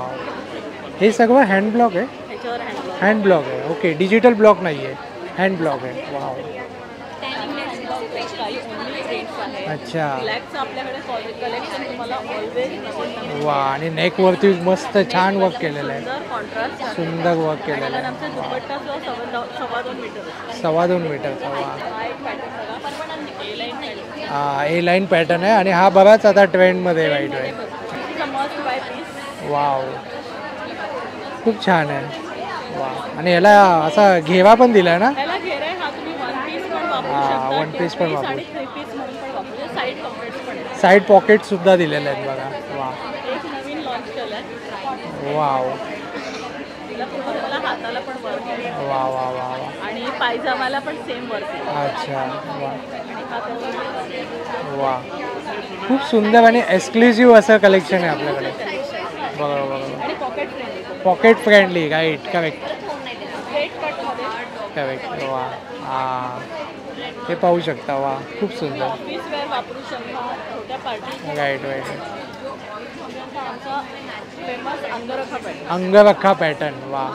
हे सगळं हँड ब्लॉक आहे. ह्याच्यावर हँड ब्लॉक आहे. ओके, डिजिटल ब्लॉक नाही आहे, हँड ब्लॉक आहे. वा. काही ओनली प्रिंट्स आहेत. अच्छा ब्लॅकचं आपल्याकडे कलेक्शन तुम्हाला ऑलवेज वा. आणि नेक वरती मस्त छान वर्क केलेलं आहे, सुंदर कॉन्ट्रास्ट आहे. सुंदर वर्क केलेलं आहे. आमचा दुपट्टा जो 2.25 मीटर 2.25 मीटरचा. वा. हा एक पॅटर्न बघा, ए लाईन पॅटर्न. हा ए लाईन पॅटर्न आहे आणि हा बराच आता ट्रेंडमध्ये वाईट आहे. Must buy piece. वाव, खूप छान आहे. वा. आणि याला असा घेवा पण दिला ना. त्याला घेरा आहे, हा तुम्ही वन पीस पण वापरू हा, शकता. one piece पण वापरू आणि 3 पीस म्हणून पण वापरू. साईड पॉकेट्स पण आहेत. साईड पॉकेट सुद्धा दिलेले आहेत बघा. वा एक नवीन लॉन्च केलंय. वाव. तिला पूर्ण तुम्हाला हाताला पण वर्क आहे वा वा वा वा. आणि पायजामाला पण सेम वर्क आहे. अच्छा. वा आणि हा कलर वा. खूप सुंदर आणि एक्सक्लुझिव्ह असं कलेक्शन आहे आपल्याकडे. बरोबर बरोबर. आणि pocket friendly pocket friendly. Right, correct straight कटमध्ये करेक्ट. वा. हा, हे पाहू शकता. वा, खूप सुंदर. ऑफिस वेअर वापरू शकता, छोट्या पार्टी. Right right. आमचा फेमस अंगरखा पॅटर्न. अंगरखा पॅटर्न. वा.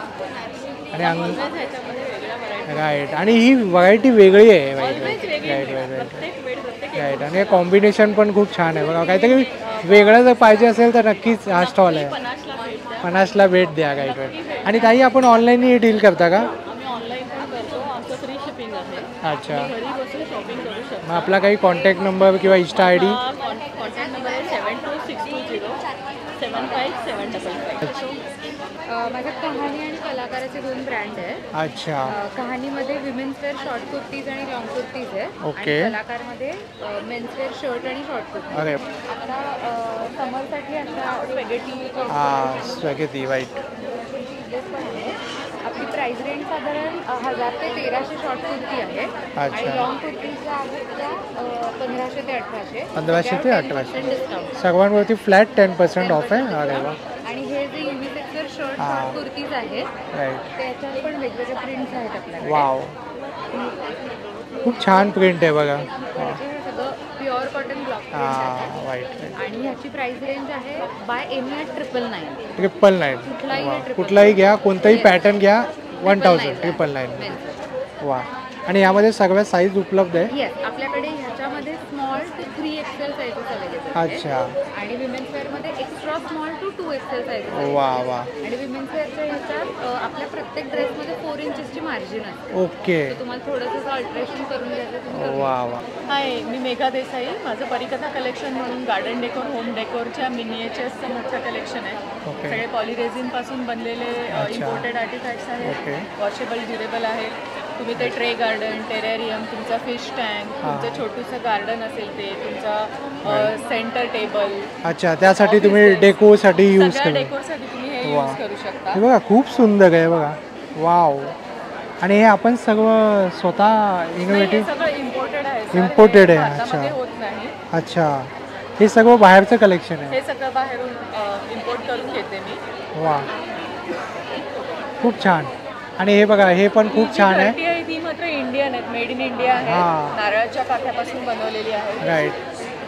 आणि ह्याच्यामध्ये वेगळ्या व्हरायटी राईट. आणि ही व्हरायटी वेगळी आहे. राईट ऑलवेज राईट वेगळी राईट मिळेल. राईट प्रत्येक वेळ प्रत्येक राईट. आणि हे कॉम्बिनेशन पण खूप छान आहे बघा. काहीतरी वेगळं जर पाहिजे असेल तर नक्कीच हा स्टॉल आहे. 50ला भेट द्या. 50ला भेट द्या. Right right. आणि ताई आपण ऑनलाईनही डील करता का. आम्ही ऑनलाईन पण करतो. आमचं फ्री शिपिंग आहे. अच्छा. घरी बसून शॉपिंग करू शकतो. मग आपला काही कॉन्टॅक्ट नंबर किंवा Insta I D. Contact number आहे 72620 माझ्यात कहाणी आणि कलाकाराचे 2 ब्रँड आहे. अच्छा. कहाणीमध्ये विमेन्स वेअर शॉर्ट कुर्तीज आणि लॉंग कुर्तीज आहे. ओके. आणि कलाकारमध्ये मेन्स वेअर शर्ट आणि शॉर्ट कुर्ती. अरे आता समरसाठी अशा स्पेगेटी हा, स्पॅगेटी. राईट. आपली प्राइस रेंज साधारण 1000 ते 1300 शॉर्ट कुर्ती आहे. आणि अच्छा. लॉंग कुर्ती ज्या आहेत त्या 1500 ते 1800. 1500 ते त्यावर 1800. 10% डिस्काउंट. सर्वांवरती फ्लॅट 10% ऑफ आहे. अरे वा. आणि हे जे युनिसेक्सर शर्ट हा. शॉर्ट कुर्तीज आहेत राईट. त्याच्यात पण वेगवेगळे प्रिंट्स आहेत आपल्याकडे. वाव, खूप छान प्रिंट आहे बघा. त्याचे हे सगळं प्युअर कॉटन ब्लॉक प्रिंट आहे. हा, वाईट. आणि ह्याची प्राइस रेंज आहे बाय एनी ॲट 999. 999. वा. triple कुठलाही घ्या, कोणताही Yes. पॅटर्न घ्या. 1000. 999. 999. वा. आणि यामध्ये सगळ्या साईज उपलब्ध आहे. येस, आपल्याकडे ह्याच्यामध्ये small to 3 XL sizes available आहेत. अच्छा. आणि विमेन्स वेअरमध्ये extra small to 2 XL sizes आहेत. वा वा. आणि विमेन्स वेअरच्या ह्याच्यात आपल्या प्रत्येक ड्रेसमध्ये 4 इंचेसची मार्जिन असते. ओके. तर तुम्हाला थोडंसं अल्ट्रेशन करून घ्यायचं तुम्ही करू वा वा. हाय, मी मेघा देसाई. माझं परिकथा कलेक्शन म्हणून गार्डन डेकोर, होम डेकोरच्या मिनिएचर्सचं मोठं कलेक्शन आहे. ओके. सगळे पॉलिरेझिन पासून बनलेले इम्पोर्टेड आर्टिफॅक्ट्स आहेत. ओके. वॉशेबल, ड्युरेबल आहेत. तुम्ही ते ट्रे गार्डन, टेरेरियम, तुमचा फिश टँक, तुमचं छोटूसं गार्डन असेल ते, तुमचा सेंटर टेबल, अच्छा, त्यासाठी तुम्ही डेकोसाठी यूज सगळ्या करू. डेकोरसाठी तुम्ही हे वा. यूज करू शकता. हे बघा, खूप सुंदर आहे बघा. वाव. आणि हे आपण सगळं स्वतः नाही, हे इनोव्हेटिव्ह. सगळं इम्पोर्टेड आहे sir. Imported हे आहे, भारतामध्ये अच्छा. होत नाही. अच्छा, हे सगळं बाहेरचं कलेक्शन आहे. हे सगळं बाहेरून इम्पोर्ट करून घेते मी. वा, खूप छान. आणि हे बघा, हे पण खूप छान आहे. ती आहे ती मात्र इंडियन आहेत, मेड इन इंडिया आहे. हा. नारळाच्या काथ्यापासून बनवलेली आहे. राईट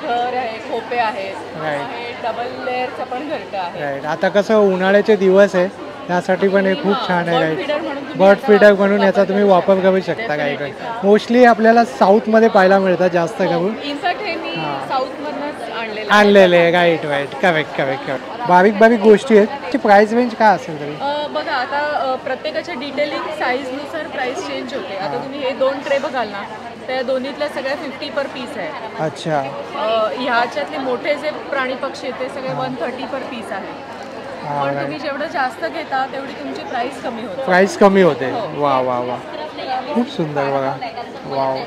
घर आहे, खोपे आहेत. राईट हे डबल लेअरचं पण घरटं आहे. राईट. आता कसं उन्हाळ्याचे दिवस आहे, त्यासाठी पण हे खूप छान आहे. Bird right. फीडर म्हणून तुम्ही बर्ड याचा फीडर म्हणून याचा तुम्ही वापर करू शकता. काही Definitely. काही मोस्टली आपल्याला साऊथमध्ये पाहायला मिळतात जास्त करून. इनफॅक्ट हे मी साऊथमधनंच आणलेलं आणलेले आहे. Right right. Correct correct correct. बारीक बारीक गोष्टी आहेत. त्याची प्राईस रेंज काय असेल तरी. बघा आता प्रत्येकाच्या डिटेलिंग साईजनुसार प्राइस चेंज होते. आता तुम्ही हे 2 ट्रे बघाल ना, त्या दोन्हीतल्या सगळ्या 50 पर पीस आहे. अच्छा. ह्याच्यातले मोठे जे प्राणी पक्षी आहेत ते सगळे 130 पर पीस आहे. हा, पण राईट. तुम्ही जेवढं जास्त घेता तेवढी तुमची प्राइस कमी होते. प्राईस कमी होते. हो. वा वा वा, खूप सुंदर बघा. वाव.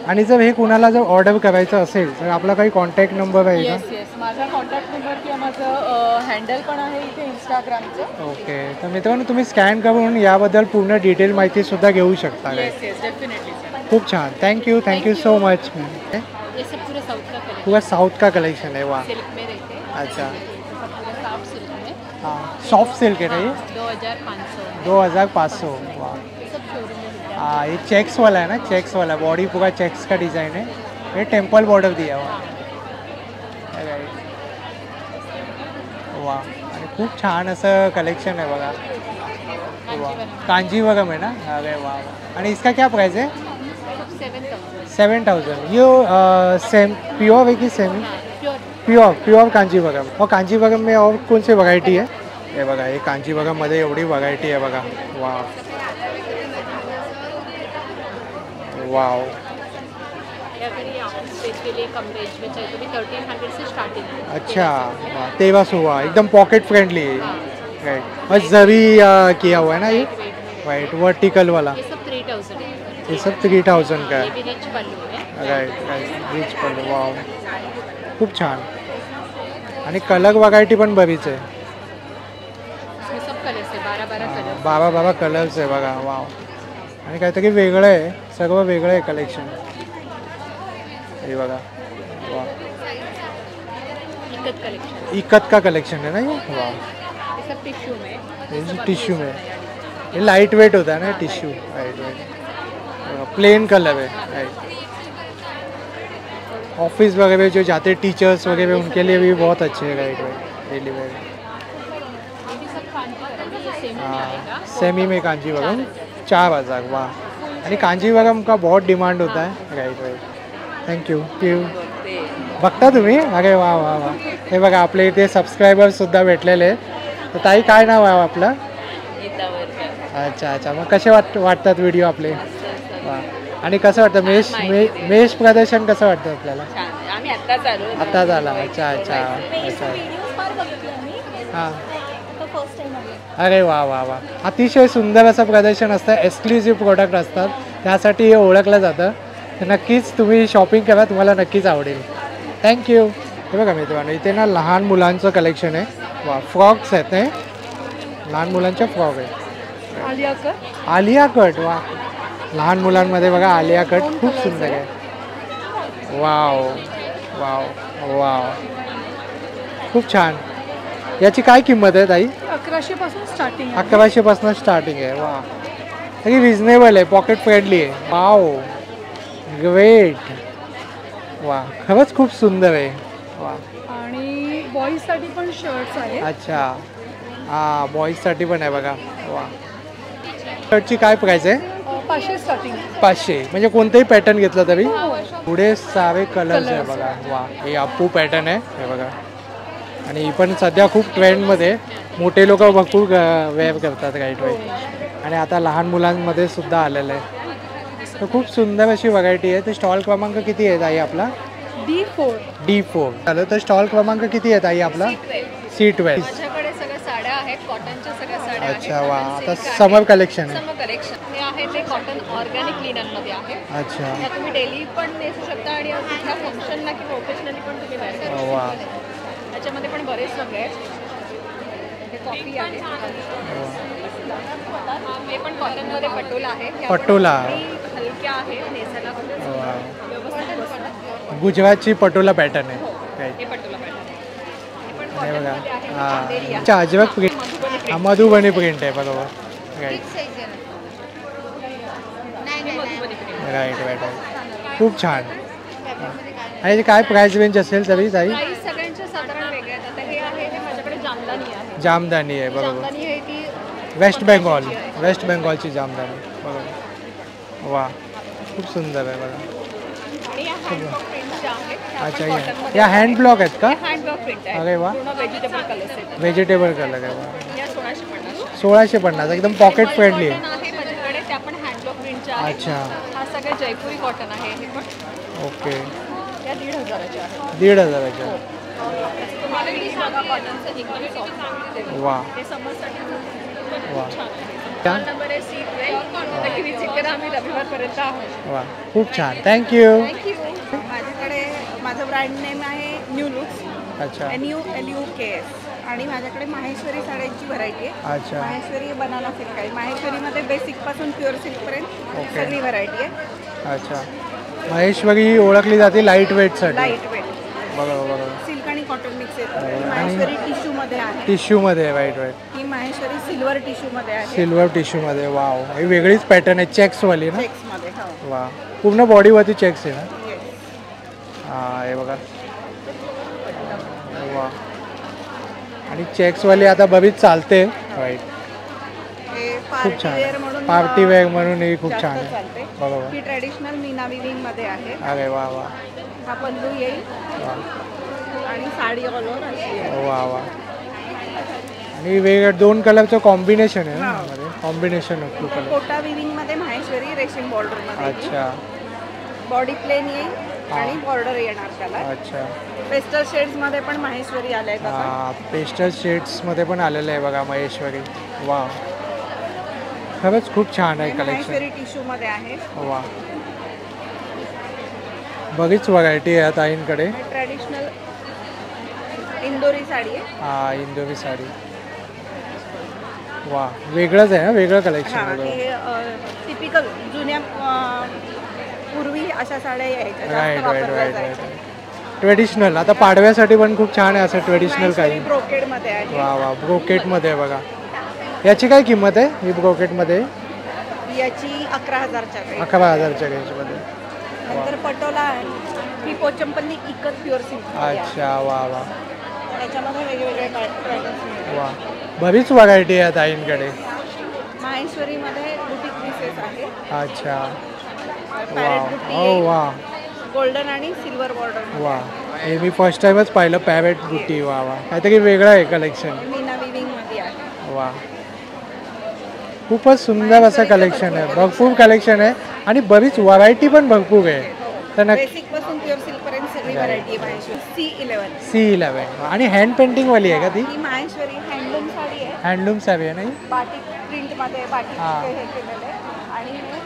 आणि जर हे कुणाला जर ऑर्डर करायचं असेल तर आपला काही कॉन्टॅक्ट नंबर आहे का. येस येस, माझा कॉन्टॅक्ट नंबर किंवा माझं हँडल पण आहे इथे इंस्टाग्रामचं. ओके. तर मित्रांनो, तुम्ही स्कॅन करून याबद्दल पूर्ण डिटेल माहिती सुद्धा घेऊ शकता. Yes yes, definitely sir. खूप छान. Thank you so much. ये सब पूरा साउथ का कलेक्शन, पूरा साउथ का कलेक्शन है. वाह. सिल्क में रहते हैं. अच्छा. पूरा सॉफ्ट सिल्क में हाँ, सॉफ्ट सिल्क है ना ये. 2500 2500. वाह. ये सब शोरूम में मिलता है. हाँ, ये चेक्स वाला है ना, चेक्स वाला. बॉडी पूरा चेक्स का डिज़ाइन है. ये टेम्पल बॉर्डर दिया हुआ. राईट. वा. आणि खूप छान असं कलेक्शन आहे बघा. वा. कांजीवरम है ना. अरे वाह. आणि इसका क्या प्राइस है. of 7,000. 7,000. यो सेम प्योर है कि सेमी? Pure. प्योर कांजीवरम. और कांजीवरम में और कौन सी व्हरायटी है? हे बघा, हे कांजीवरममध्ये एवढी व्हरायटी आहे बघा. Wow wow. में चाहिए तो भी 1300 से स्टार्टिंग है. अच्छा, तेवा सुवा एकदम पॉकेट फ्रेंडली है. राइट. और जरी किया हुआ है ना ये? राइट. वर्टिकल वाला. ये सब 3,000 है. ये सब 3,000 का ये है. भी रिच पल्लू है. Right right. रिच पल्लू. वाव, खूप छान. आणि कलर व्हरायटी पण बरीच आहे. इसमें सब कलर्स है, 12 कलर. 12 कलर्स आहे बघा. वाव. आणि काहीतरी वेगळं आहे, सर्व वेगळं आहे कलेक्शन. हे बघा. वा, इकत कलेक्शन. इकत का कलेक्शन है ना ये. वाह, ये सब टिश्यू में. टिश्यू में. ये लाइट वेट होता है ना tissue. Light weight. Plain colour है. राइट. ऑफिस वगैरह जो जाते टीचर्स वगैरह उनके लिए भी बहुत अच्छे है. Right right. Daily wear. ये भी सब कांजीवरम है, ये सेमी में आएगा. हाँ, सेमी में कांजीवरम 4,000. वाह. आणि कांजीवरम का बहुत डिमांड होता है. Right right. थँक्यू. बघता तुम्ही? अरे वा वा वा. हे बघा, आपल्या इथे सबस्क्रायबर्ससुद्धा भेटलेले आहेत. तर ताई, काय नाव आहे आपलं? अच्छा अच्छा. मग कसे वाटतात व्हिडिओ आपले? वा. आणि कसं वाटतं मेष प्रदर्शन कसं वाटतं आपल्याला? आम्ही आत्ताच आलो. आता झाला. अच्छा अच्छा अच्छा. हां. अरे वा वा वा. अतिशय सुंदर असं प्रदर्शन असतं. एक्सक्लुझिव्ह प्रोडक्ट असतात, त्यासाठी हे ओळखलं जातं. तर नक्कीच तुम्ही शॉपिंग करा, तुम्हाला नक्कीच आवडेल. थँक्यू. हे बघा मित्रांनो, इथे ना लहान मुलांचं कलेक्शन आहे. वा, फ्रॉक्स आहेत ते. लहान मुलांचे फ्रॉक आहे. आलिया कट. वा, लहान मुलांमध्ये बघा आलिया कट खूप सुंदर आहे. Wow wow wow. खूप छान. याची काय किंमत आहे ताई? 1100 पासून स्टार्टिंग. 1100 पासून स्टार्टिंग आहे. वा, तरी रिजनेबल आहे, पॉकेट फ्रेंडली आहे. Wow, great. वा, खरंच खूप सुंदर आहे. वा. आणि बॉईजसाठी पण शर्ट्स आहेत. अच्छा. हां, बॉईजसाठी पण आहे बघा. वा. शर्टची काय प्राईस आहे? 500 स्टार्टिंग. 500. म्हणजे कोणतंही पॅटर्न घेतलं तरी? पुढे सारे कलर्स आहे बघा. वा, हे अप्पू पॅटर्न आहे. हे बघा. आणि ही पण सध्या खूप ट्रेंडमध्ये, मोठे लोक भरपूर वेअर करतात. Right right. आणि आता लहान मुलांमध्ये सुद्धा आलेलं आहे. तर खूप सुंदर अशी व्हरायटी आहे. तर स्टॉल क्रमांक किती आहे ताई आपला? D4. चालेल. तर स्टॉल क्रमांक किती आहे ताई आपला? C12. माझ्याकडे सगळ्या साड्या आहेत, कॉटनच्या सगळ्या साड्या आहेत. अच्छा. वा, आता समर कलेक्शन आहे. समर कलेक्शन हे आहे ते कॉटन ऑर्गॅनिक लिननमध्ये आहे. अच्छा. त्या तुम्ही डेली पण नेसू शकता आणि कुठल्या फंक्शनला किंवा ओकेशनली पण तुम्ही वेअर करू शकता. वा. त्याच्यामध्ये पण बरेच रंग आहेत. हे कॉफी आहे. हे पण कॉटनमध्ये पटोला आहे. ह्या पण पटोला. हलक्या आहेत, नेसायला पण वा. व्यवस्थित बसतात. गुजरातची पटोला पॅटर्न आहे. हे पटोला पॅटर्न आहे. हे पण हे बघा. कॉटनमध्ये आहे. हां. चांदेरी आहे. अच्छा, अजिबात प्रिंट. मधुबनी print. हां, मधुबनी प्रिंट आहे. बरोबर. राईट हे Madhubani print. Right right right. खूप छान. आणि याची काय प्राईस रेंज असेल तरी ताई? प्राईस सगळ्यांच्या साधारण वेगळे आहेत. आता हे आहे, हे माझ्याकडे जामदानी आहे. जामदानी आहे. बरोबर. जामदानी आहे ती वेस्ट बेंगॉल. वेस्ट बेंगॉलची जामदानी. बरोबर. वा, खूप सुंदर आहे बघा. आणि या हँडब्लॉक प्रिंटच्या आहेत. अच्छा, या हँड ब्लॉक आहेत का? हँडब्लॉक प्रिंट आहे. अरे वा. पूर्ण व्हेजिटेबल कलर्स आहेत. व्हेजिटेबल कलर आहे. वा. या 1650. 1650. एकदम पॉकेट फ्रेंडली आहे. कॉटन आहे माझ्याकडे, त्या पण हँडब्लॉक प्रिंटच्या आहेत. अच्छा. हा सगळे जयपुरी कॉटन आहे. हे पण ओके. या 1,500च्या आहेत. 1,500च्या. तुम्हाला किती सांगा कॉटनचं एकदम सॉफ्ट. वा हे समजसाठी वा. छान आहे. क्या? स्टॉल नंबर आहे C12. नक्की विजिट करा. आम्ही रविवारपर्यंत आहोत. वा, खूप छान. थँक्यू. थँक्यू. माझ्याकडे माझं ब्रँड नेम आहे न्यू लुक्स. अच्छा. NULUKS. आणि माझ्याकडे माहेश्वरी साड्यांची व्हरायटी आहे. अच्छा. माहेश्वरी बनाना सिल्क आहे. माहेश्वरीमध्ये बेसिकपासून प्युअर सिल्कपर्यंत ओके. सगळी व्हरायटी आहे. अच्छा. महेश्वरी ओळखली जाते लाईट वेटसाठी. लाईट वेट बरोबर बरोबर. सिल्क आणि कॉटन मिक्स येतं. आणि- माहेश्वरी टिश्यूमध्ये आहे. टिश्यूमध्ये. Right right. ही माहेश्वरी सिल्वर टिश्यूमध्ये आहे. सिल्वर टिश्यूमध्ये. वाव, ही वेगळीच पॅटर्न आहे. चेक्सवाली ना? चेक्समध्ये. हो. वा, पूर्ण बॉडीवरती चेक्स आहे ना? Yes. हां, हे बघा. वा. आणि चेक्सवाली आता बरीच चालते. राईट. हे खूप छान वेअर म्हणून पार्टी वेअर म्हणून ही खूप जास्त छान आहे. चालते. बरोबर. ही ट्रेडिशनल मीना विविंग मध्ये आहे. अरे वा वा हा पल्लू येईल वा आणि साडी ऑल ओव्हर अशी आहे. वा वा. आणि वेगळं 2 कलरचं कॉम्बिनेशन आहे ना हा. मध्ये combination of 2 colour. Kota weaving मध्ये माहेश्वरी रेशीम बॉर्डर मध्ये अच्छा बॉडी प्लेन येईल आणि बॉर्डर येणार त्याला. अच्छा. पेस्टल शेड्स मध्ये पण माहेश्वरी आले आहेत आता. हा पेस्टल शेड्समध्ये पण आलेलं आहे बघा महेश्वरी. वा खरंच खूप छान आहे कलेक्शन. माहेश्वरी टिश्यू मध्ये आहे. वा बरीच व्हरायटी आहे ताईंकडे. ट्रेडिशनल इंदोरी साडी आहे. हा इंदोरी साडी. वा वेगळंच आहे ना वेगळं कलेक्शन हा आहे. हे टिपिकल जुन्या पूर्वी अशा साड्या यायच्या जास्त राईट राईट वापरल्या राईट जायच्या. राईट. ट्रेडिशनल आता पाडव्यासाठी पण खूप छान आहे असं ट्रेडिशनल काही. ब्रोकेड मध्ये आहे. वा वा ब्रोकेटमध्ये आहे बघा. याची काय किंमत आहे ही ब्रोकेटमध्ये? याची 11,000च्या काही. 11,000च्या रेंजमध्ये. नंतर पटोला आहे. ही पोचमपल्ली इकत प्युअर सिल्क. अच्छा वा वा त्याच्यामध्ये वेगवेगळे पॅटर्न्स मिळतात. वा बरीच व्हरायटी आहे ताईंकडे. माहेश्वरीमध्ये बुटीक पीसेस आहे. अच्छा पॅरेट वा बुट्टी ओ येईल. वा गोल्डन आणि सिल्वर बॉर्डर. वा हे मी फर्स्ट टाइमच पाहिलं पॅरेट बुट्टी. वा वा काहीतरी वेगळं आहे कलेक्शन. मीना विविंग मध्ये आहे. वा खूपच सुंदर असं कलेक्शन आहे. भरपूर कलेक्शन आहे आणि बरीच व्हरायटी पण भरपूर आहे. तर नक्की बेसिक पासून प्युअर सिल्क पर्यंत सगळी व्हरायटी आहे माहेश्वरी. C11 C11 आणि हँड पेंटिंगवाली आहे का ती? ही माहेश्वरी हँडलूम साडी आहे. हँडलूम साडी आहे नाही? बाटिक प्रिंट मध्ये बाटिक हा. हे केलेलं आहे आणि हे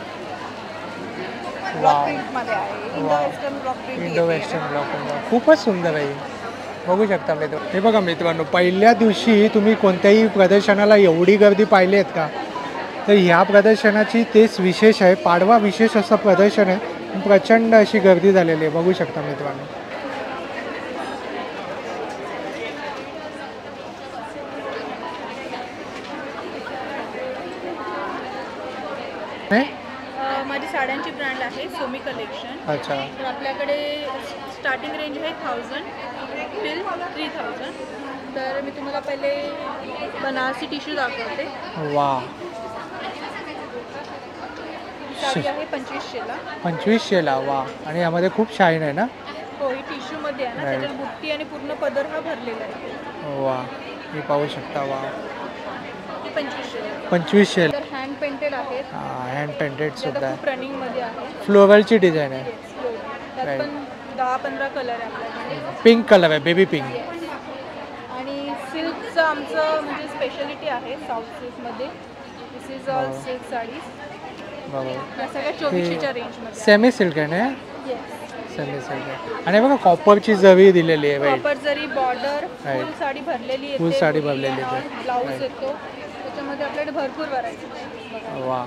ब्लॉक वाव. प्रिंट मध्ये आहे. Indo wow. Western block print. Indo western block खूपच सुंदर आहे. बघू शकता मित्र. हे बघा मित्रांनो पहिल्या दिवशी तुम्ही कोणत्याही प्रदर्शनाला एवढी गर्दी पाहिली आहेत का? तर ह्या प्रदर्शनाची तेच विशेष आहे. पाडवा विशेष असं प्रदर्शन आहे. प्रचंड अशी गर्दी झालेली आहे बघू शकता मित्रांनो. माझी साड्यांची ब्रँड आहे सोमी कलेक्शन. अच्छा तर आपल्याकडे स्टार्टिंग रेंज आहे 1000 टिल 3000. तर मी तुम्हाला पहिले बनारसी टिश्यू दाखवते. वा साडी आहे 2500ला. 2500ला. वा आणि यामध्ये खूप शाईन आहे ना? हो ही टिश्यूमध्ये आहे ना. Right. त्याच्यात बुट्टी आणि पूर्ण पदर हा भरलेला आहे. वा हे पाहू शकता. वा ती 2500ला. 2500. तर हँड पेंटेड आहेत. हँड पेंटेड ते सुद्धा आता आहे. खूप रनिंगमध्ये आहे. फ्लोरलची डिझाईन आहे. त्यात Right. पण 10-15 कलर आहे आपल्याकडे. पिंक कलर आहे बेबी पिंक. आणि सिल्कचं आमचं म्हणजे स्पेशालिटी आहे साऊथ सिल्कमध्ये. दिस इज ऑल सिल्क साडीज. बरोबर. या सगळ्या 2400च्या रेंजमध्ये. सेमी सिल्क आहे ना? येस. सेमी सिल्क आहे. आणि बघा कॉपरची जरी दिलेली आहे. राईट प्रॉपर जरी बॉर्डर फुल Right. साडी भरलेली येते. Full साडी भरलेली येते. Blouse Right. येतो. त्याच्यामध्ये आपल्याकडे भरपूर व्हरायटी. वा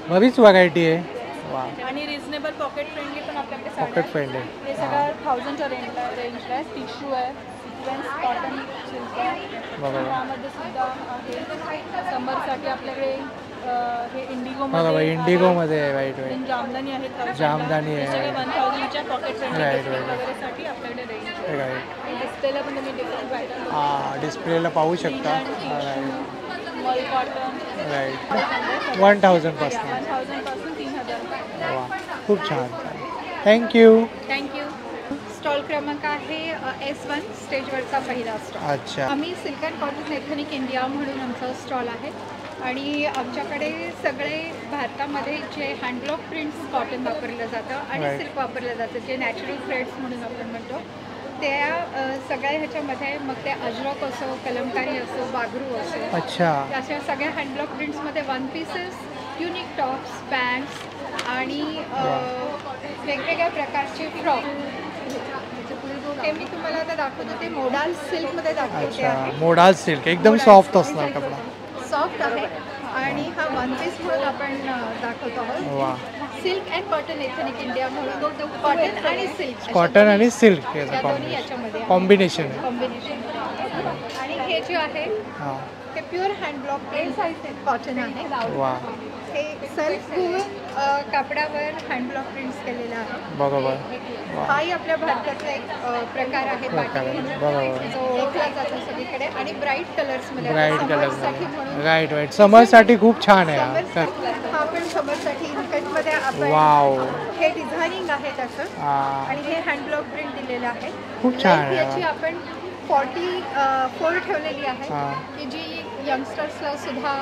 बरीच व्हरायटी आहे. वा आणि रिझनेबल पॉकेट फ्रेंडली पण आपल्याकडे पॉकेट साड्या फ्रेंडली. आहेत. हे सगळं 1000च्या रेंजला आहे. टिश्यू आहे, सिक्वेन्स कॉटन सिल्क आहे. बरोबर. त्यामध्ये सुद्धा आहे. समरसाठी आपल्याकडे हे बघा इंडिगोमध्ये बाई इंडिगोमध्ये आहे. Right right. जामदानी आहे 1000 ला. जामदानी हे आहे. सगळे 1000च्या pocket friendly Right, gifting right. वगैरेसाठी आपल्याकडे रेंज आहे. राईट. डिस्प्लेला पण तुम्ही डिफरंट पॅटर्न हां डिस्प्लेला पाहू शकता. मल कॉटन राईट 1000 पासून. 1000 पासून 3000. वा खूप छान. थँक्यू. थँक्यू. स्टॉल क्रमांक आहे S1 स्टेजवरचा पहिला स्टॉल. अच्छा आम्ही silk and cotton ethnic India म्हणून आमचा स्टॉल आहे आणि आमच्याकडे सगळे भारतामध्ये जे हँडब्लॉक प्रिंट्स कॉटन वापरलं जातं आणि Right. सिल्क वापरलं जातं जे नॅचरल थ्रेड्स म्हणून आपण म्हणतो त्या सगळ्या ह्याच्यामध्ये मग ते अजरक असो, कलमकारी असो, बागरू असो, अच्छा अशा सगळ्या हँडब्लॉक प्रिंट्समध्ये one pieces, unique tops, pants आणि वेगवेगळ्या प्रकारचे फ्रॉक. ते मी तुम्हाला आता दाखवतो. ते मोडाल सिल्कमध्ये दाखवते अच्छा आहे. मोडाल सिल्क एकदम सॉफ्ट असणार कपडा. सॉफ्ट आहे आणि हा वन पीस म्हणून आपण दाखवतो आहोत. वा silk and cotton ethnic India म्हणून कॉटन आणि सिल्क कॉटन आणि सिल्क याचं या दोन्ही कॉम्बिनेशन याच्यामध्ये कॉम्बिनेशन आहे. कॉम्बिनेशन. आणि हे जे आहे हां ते प्युअर हँड ब्लॉक कॉटन आहे. वा हे सेल्फ कापडावर हँड ब्लॉक प्रिंट्स केलेलं आहे. बरोबर. हाही आपल्या भारतातला एक प्रकार आहे प्रकार आहे. बाटिक, बरोबर. जो ओळखला जातो सगळीकडे आणि ब्राईट कलर्समध्ये ब्राईट समरसाठी म्हणून कलर. Right right. समरसाठी खूप छान आहे हा. समरसाठी हा पण समरसाठी इनकटमध्ये आपण वाव. हे डिझायनिंग आहे त्याचं हा. आणि हे हँड ब्लॉक प्रिंट दिलेलं आहे. खूप छान आहे. याची आपण 44 ठेवलेली आहे हा. की जी यंगस्टर्सला सुद्धा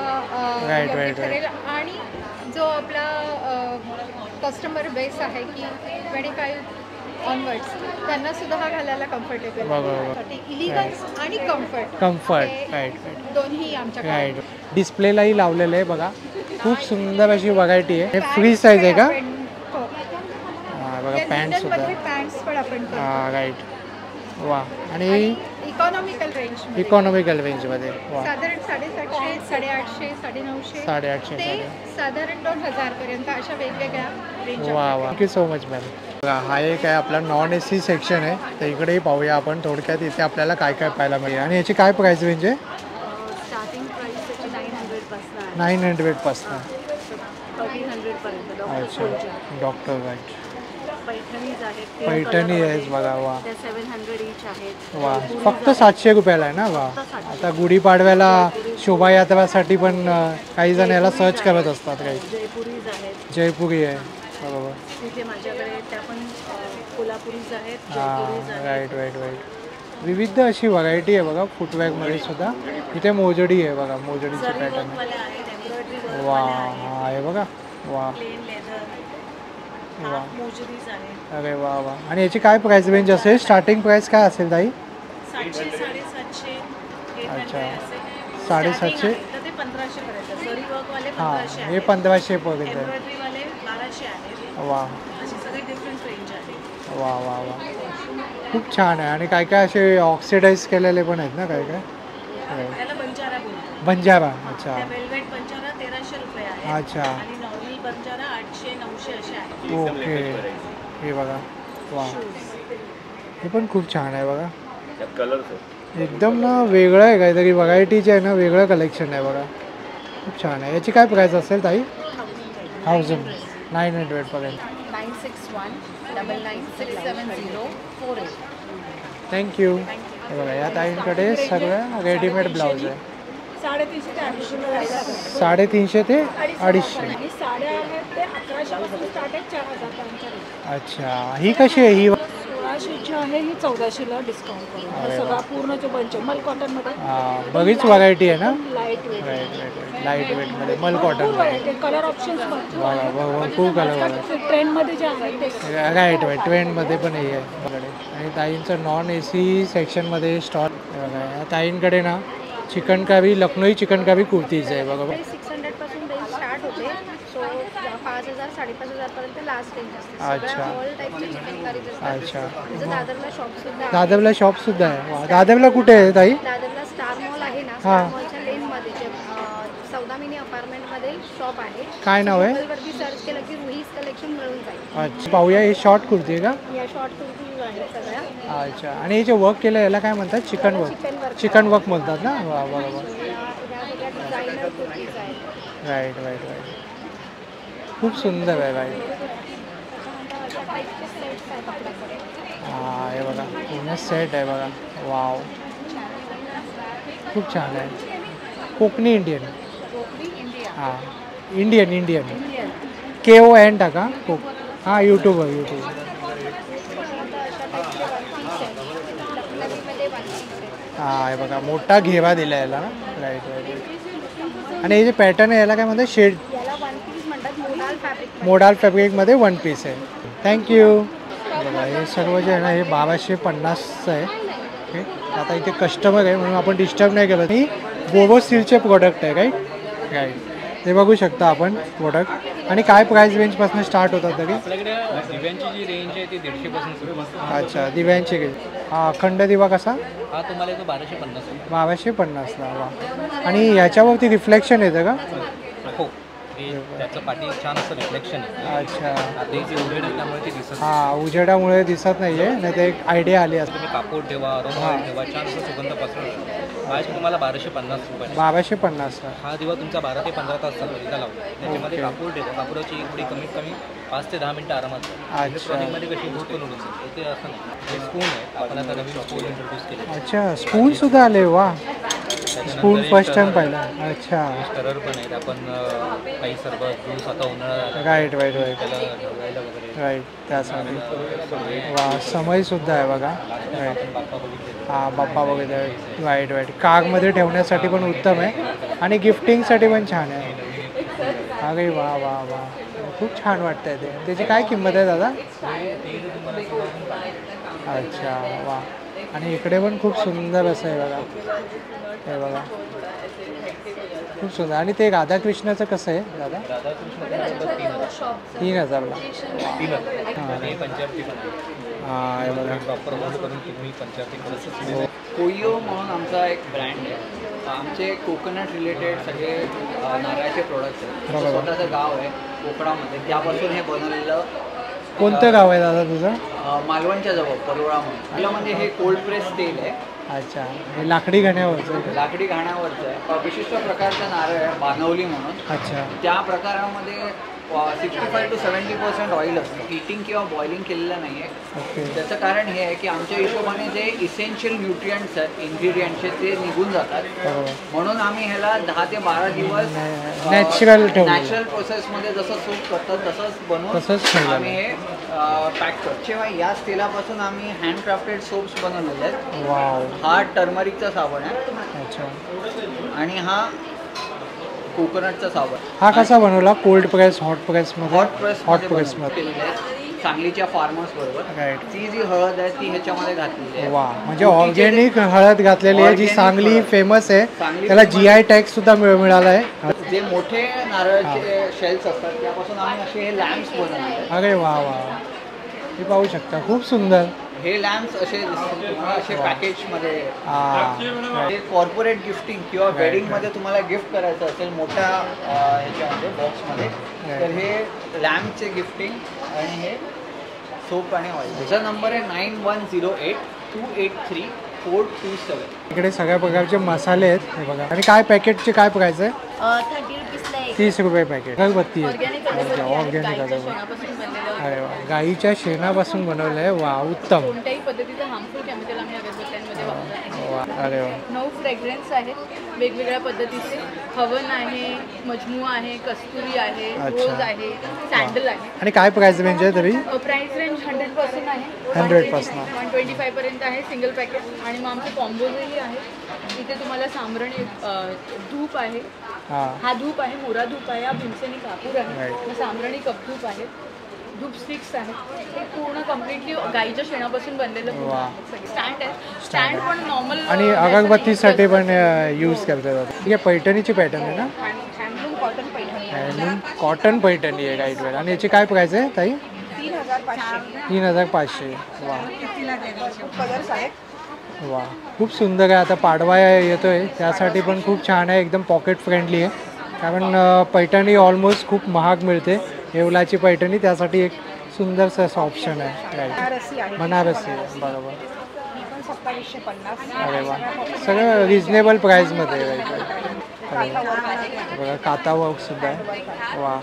Right, योग्य right, ठरेल आणि जो आपला कस्टमर बेस आहे की 25 ऑनवर्ड्स त्यांना सुद्धा हा घालायला कम्फर्टेबल बरोबर. इलिगन्स आणि कम्फर्ट कम्फर्ट. Right right. दोन्ही आमच्याकडे राईट. डिस्प्लेलाही लावलेलं आहे बघा. खूप सुंदर अशी व्हरायटी आहे. हे फ्री साईज आहे का? हा बघा पॅन्ट सुद्धा. पॅन्ट्स पण आपण करतो. हा राईट. वा. आणि इकॉनॉमिकल रेंज इकॉनॉमिकल रेंजमध्ये. वा. साधारण 750, 850, 950 850. ते साधारण 2000 पर्यंत अशा वेगवेगळ्या रेंज वा वा. Thank you so much ma'am. हा एक आहे आपला नॉन AC सेक्शन आहे, तर इकडेही पाहूया आपण थोडक्यात. इथे आपल्याला काय काय पाहायला मिळेल आणि याची काय प्राईस रेंज आहे? स्टार्टिंग प्राइस त्याची 900 पासून आहे. 900 पासून. 1300 पर्यंत. अच्छा. Doctor right. पैठणीज आहेत. पैठणी आहे बघा. वा. त्या 700 ईच आहेत. वा. फक्त 700 रुपयाला आहे ना? वा. आता गुढीपाडव्याला शोभायात्रासाठी पण काही जण याला सर्च करत असतात. काही जयपुरीज आहेत. जयपुरी आहे. बरोबर. तिथे माझ्याकडे त्या पण कोल्हापुरीज आहेत. हां जयपुरीज आहेत. Right right right. विविध अशी व्हरायटी आहे बघा फुटवॅरमध्ये सुद्धा. इथे मोजडी आहे बघा. मोजडीची जरी पॅटर्न. वर्कवाले आहेत. एम्ब्रॉयडरी वा. वर्कवाले आहेत. हा आहे बघा. वा. Plain leather. वा. मोजरीज आहेत. अरे वा वा. आणि याची काय प्राईस रेंज असेल? स्टार्टिंग प्राईस काय असेल ताई? 700, 750. अच्छा. 750. तर ते 1500 पर्यंत. जरी वर्कवाले हां 1500 हे आहेत. 1500 पर्यंत आहे. एम्ब्रॉयडरीवाले 1200 आहेत. वा असे सगळे डिफरंट रेंज आहेत. वा वा वा. खूप छान आहे. आणि काय काय असे ऑक्सिडाईज केलेले पण आहेत ना काय काय? त्याला बंजारा बोलतात. बंजारा. अच्छा. त्या वेलवेट बंजारा 1300 रुपये आहे. अच्छा. आणि नॉर्मल बंजारा 800, 900 असे आहेत. ओके. हे बघा. वा. हे पण खूप छान आहे बघा. एकदम ना वेगळं आहे काहीतरी. व्हरायटीचे आहे ना, वेगळं कलेक्शन आहे बघा. खूप छान आहे. याची काय प्राईस असेल ताई? 900 पर्यंत. 9619967048. थँक्यू. हे बघा या ताईंकडे सगळं रेडीमेड ब्लाऊज आहे. 350 ते 800 350 ते 250. आणि साड्या आहेत ते 1100 पासून स्टार्ट आहेत 4000 पर्यंत. अच्छा. ही कशी आहे? ही 1600ची आहे ही 1400ला डिस्काउंट करून. अरे सगळा पूर्ण जो बंच मल कॉटन मध्ये बरीच व्हरायटी आहे ना? Light weight right right right. Light वेटमध्ये मल कॉटन. ते कलर ऑप्शन्स भरपूर आहेत. भरपूर कलर आहे. ट्रेंड मध्ये जे आहे ते राईट राईट. ट्रेंडमध्ये पण हे आहे बघा. आणि ताईंचं नॉन AC सेक्शनमध्ये स्टॉल बघा. या ताईंकडे ना चिकनकारी, लखनौई चिकनकारी कुर्तीज आहे बघा. 600 पासून रेंज स्टार्ट होते. सो 5000 5,500 पर्यंत लास्ट रेंज असते. अच्छा. ऑल टाईपचे चिकनकारीज असतात. अच्छा. म्हणजे दादरला शॉप सुद्धा आहे. दादरला शॉपसुद्धा आहे. वा. दादरला कुठे आहे ताई? दादरला स्टार मॉल आहे ना, हां. स्टार मॉलच्या लेनमध्ये जे 14 मिनी अपार्टमेंटमध्ये शॉप आहे. काय नाव आहे? गुगलवरती सर्च केलं की रुईज कलेक्शन मिळून जाईल. अच्छा. पाहूया. ही शॉर्ट कुर्ती आहे का? या शॉर्ट कुर्तीज आहेत सगळ्या. अच्छा. आणि हे जे वर्क केलं याला काय म्हणतात? Chikan work. Chikan work. Chikan work म्हणतात ना? वा बरोबर. ह्या सगळ्या डिझायनर कुर्तीज आहेत. Right right right. खूप सुंदर आहे राईट. अशा टाईपचे सेट्स आहेत आपल्याकडे. हां हे बघा पूर्ण सेट आहे बघा. वाव. खूप छान आहे. कोकणी इंडियन. हां इंडियन KON टाका. हां यूट्यूबवर. हां हे बघा मोठा घेवा दिला याला ना. Right right. आणि हे जे पॅटर्न आहे याला काय म्हणतात? शेड. याला वन पीस म्हणतात. Modal fabric. मोडाल फॅब्रिकमध्ये 1 पीस आहे. थँक्यू. बघा हे सर्व जे आहे ना हे 1250चं आहे. ओके. आता इथे कस्टमर आहे म्हणून आपण डिस्टर्ब नाही केलं. ही बोबो स्टीलचे प्रोडक्ट आहे राईट. ते बघू शकता आपण प्रोडक्ट. आणि काय प्राईस रेंजपासून स्टार्ट होतात तरी? आपल्याकडे दिव्यांची जी रेंज आहे ती 150 पासून सुरू आहे. अच्छा. दिव्यांची रेंज. हा अखंड दिवा कसा? हा तुम्हाला येतो 1250. 1250ला. वा. आणि ह्याच्यावरती रिफ्लेक्शन येतं का? हो. त्याचं पाठी छान असं रिफ्लेक्शन आहे. अच्छा. आता इथे उजेड आहे त्यामुळे ते दिसत नाही. हां उजेडामुळे दिसत नाही आहे. नाही तर एक आयडिया आली असते. तुम्ही कापूर ठेवा, रुमाल ठेवा, छान असं सुगंध पसरवू शकता. प्राईस तुम्हाला 1250 रुपये. 1250. हा दिवा तुमचा 12 ते 15 तास चालतो लावतो. त्याच्यामध्ये कापूर ठेवतो. कापुराची एक उडी कमीत कमी 5 ते 10 मिनिटं आरामात. इलेक्ट्रॉनिकमध्ये कशी भूक पण उडून जाते ते असं नाही. हे स्पून आहे, आपण आता नवीन स्पून इंट्रोड्यूस केले. अच्छा, स्पून सुद्धा आले. वा, स्पून फर्स्ट टाइम पाहिला. अच्छा, स्टरर पण आहेत. आपण काही सरबत ज्यूस आता उन्हाळा राईट त्याला ढवळायला वगैरे राईट त्यासाठी. वा, समय सुद्धा आहे बघा. राईट, बाप्पा बघितले. हां, बाप्पा वगैरे. राईट. कारमध्ये ठेवण्यासाठी पण उत्तम आहे आणि गिफ्टिंगसाठी पण छान आहे. अरे वा वा वा, खूप छान वाटतंय ते. त्याची काय किंमत आहे दादा? अच्छा, वा. आणि इकडे पण खूप सुंदर असं आहे बघा. हे बघा, खूप सुंदर. आणि ते राधाकृष्णाचं कसं आहे दादा? 3000ला. हे पंचायती पण हां, हे बघा. प्रॉपर होल्ड करून तुम्ही पंचायती कोयो म्हणून आमचा एक ब्रँड आहे. आमचे कोकोनट रिलेटेड सगळे नारळाचे प्रोडक्ट्स आहेत. बरोबर. स्वतःचं गाव आहे कोकणामध्ये, त्यापासून हे बनवलेलं. कोणतं गाव आहे दादा तुझं? मालवणच्या जवळ परोळा म्हणून. आपलं म्हणजे हे कोल्ड प्रेस तेल आहे. अच्छा, हे लाकडी घाण्यावरचं. लाकडी घाण्यावरचं आहे. विशिष्ट प्रकारचा नारळ आहे बानवली म्हणून. अच्छा, त्या प्रकारामध्ये 65 to 70% ऑइल असतं. हीटिंग किंवा बॉइलिंग केलेलं नाही आहे. ओके. त्याचं कारण हे आहे की आमच्या हिशोबाने जे इसेन्शियल न्यूट्रियंट्स आहेत इन्ग्रेडियंट्सचे ते निघून जातात. बरोबर. म्हणून आम्ही ह्याला 10 ते 12 दिवस नॅचरल ठेवलं. नॅचरल प्रोसेसमध्ये जसं सूप करतात तसंच तसंच बनवून ठेवलं. आम्ही हे पॅक करतो. शिवाय याच तेलापासून आम्ही हँडक्राफ्टेड सोप्स बनवलेले आहेत. वाव. हा टर्मरिकचा साबण आहे अच्छा, आणि हा कोकोनटचा साबण. हा कसा बनवला? कोल्ड प्रेस, हॉट प्रेसमध्ये? हॉट प्रेसमध्ये. केलेले आहे सांगलीच्या फार्मर्स बरोबर. राईट. ती जी हळद आहे ती ह्याच्यामध्ये घातलेली आहे. वा, म्हणजे ऑर्गॅनिक हळद घातलेली आहे जी Organic सांगली हळद. फेमस आहे. सांगली त्याला famous. GI टॅग सुद्धा मिळाला आहे. जे मोठे नारळाचे शेल्स असतात त्यापासून आम्ही असे हे लॅम्प्स बनवले आहेत. अरे वा वा, हे पाहू शकता, खूप सुंदर. हे लॅम्प्स असे दिसतील तुम्हाला असे पॅकेजमध्ये. हां, हे कॉर्पोरेट गिफ्टिंग किंवा वेडिंगमध्ये तुम्हाला गिफ्ट करायचं असेल मोठ्या ह्याच्यामध्ये बॉक्समध्ये तर हे लॅम्पचे गिफ्टिंग आणि हे सोप आणि ऑइल. त्याचा नंबर आहे 9108283427. इकडे सगळ्या प्रकारचे मसाले आहेत. हे बघा. आणि काय पॅकेटचे काय प्राइस आहे? 30 रुपीजला एक 30 रुपये पॅकेट. अगरबत्ती आहे. ऑर्गॅनिक अगरबत्ती आहे, ऑर्गॅनिक गाईच्या अगरबत्ती. शेणापासून बनलेलं. अरे वा, गाईच्या शेणापासून बनवलं आहे. वा, उत्तम. कोणत्याही पद्धतीचं हार्मफुल केमिकल आम्ही अगरबत्त्यांमध्ये वापरत वा, अरे वा. 9 फ्रेग्रन्स आहेत वेगवेगळ्या पद्धतीचे. हवन आहे, मजमू आहे, कस्तुरी आहे, अच्छा. रोज आहे, सँडल आहे. आणि काय प्राइस रेंज आहे तरी? प्राइस रेंज 100 पासून आहे. 100 पासून. 125 पर्यंत आहे सिंगल पॅकेट. आणि मग आमचे कॉम्बोजही आहे. इथे तुम्हाला सामरणी धूप आहे. हां, हा धूप आहे, मोरा धूप आहे, हा भीमसेनी कापूर आहे. Right. मग सामरणी कप धूप आहे, धूप स्टिक्स आहेत. हे पूर्ण कम्प्लिटली गाईच्या शेणापासून बनलेलं धूप वा. आहे. स्टँड आहे. स्टँड पण नॉर्मल आणि अगरबत्तीसाठी पण यूज करतात. ठीक आहे. पैठणीची पॅटर्न आहे ना? हँडलूम कॉटन पैठणी आहे. हँडलूम कॉटन पैठणी आहे राईट वेळ. आणि याची काय प्राइस आहे ताई? 3500. 3500. वा कलर्स आहेत. वा, खूप सुंदर आहे. आता पाडवा येतोय त्यासाठी पण खूप छान आहे. एकदम पॉकेट फ्रेंडली आहे. कारण पैठणी ऑलमोस्ट खूप महाग मिळते. येवलाची पैठणी त्यासाठी एक सुंदरसं असं ऑप्शन आहे. राईट. बनारसी आहे. बरोबर. 2750. अरे वा, सगळं रिजनेबल प्राईजमध्ये आहे. राईट. बघा, काता वर्कसुद्धा आहे. वा,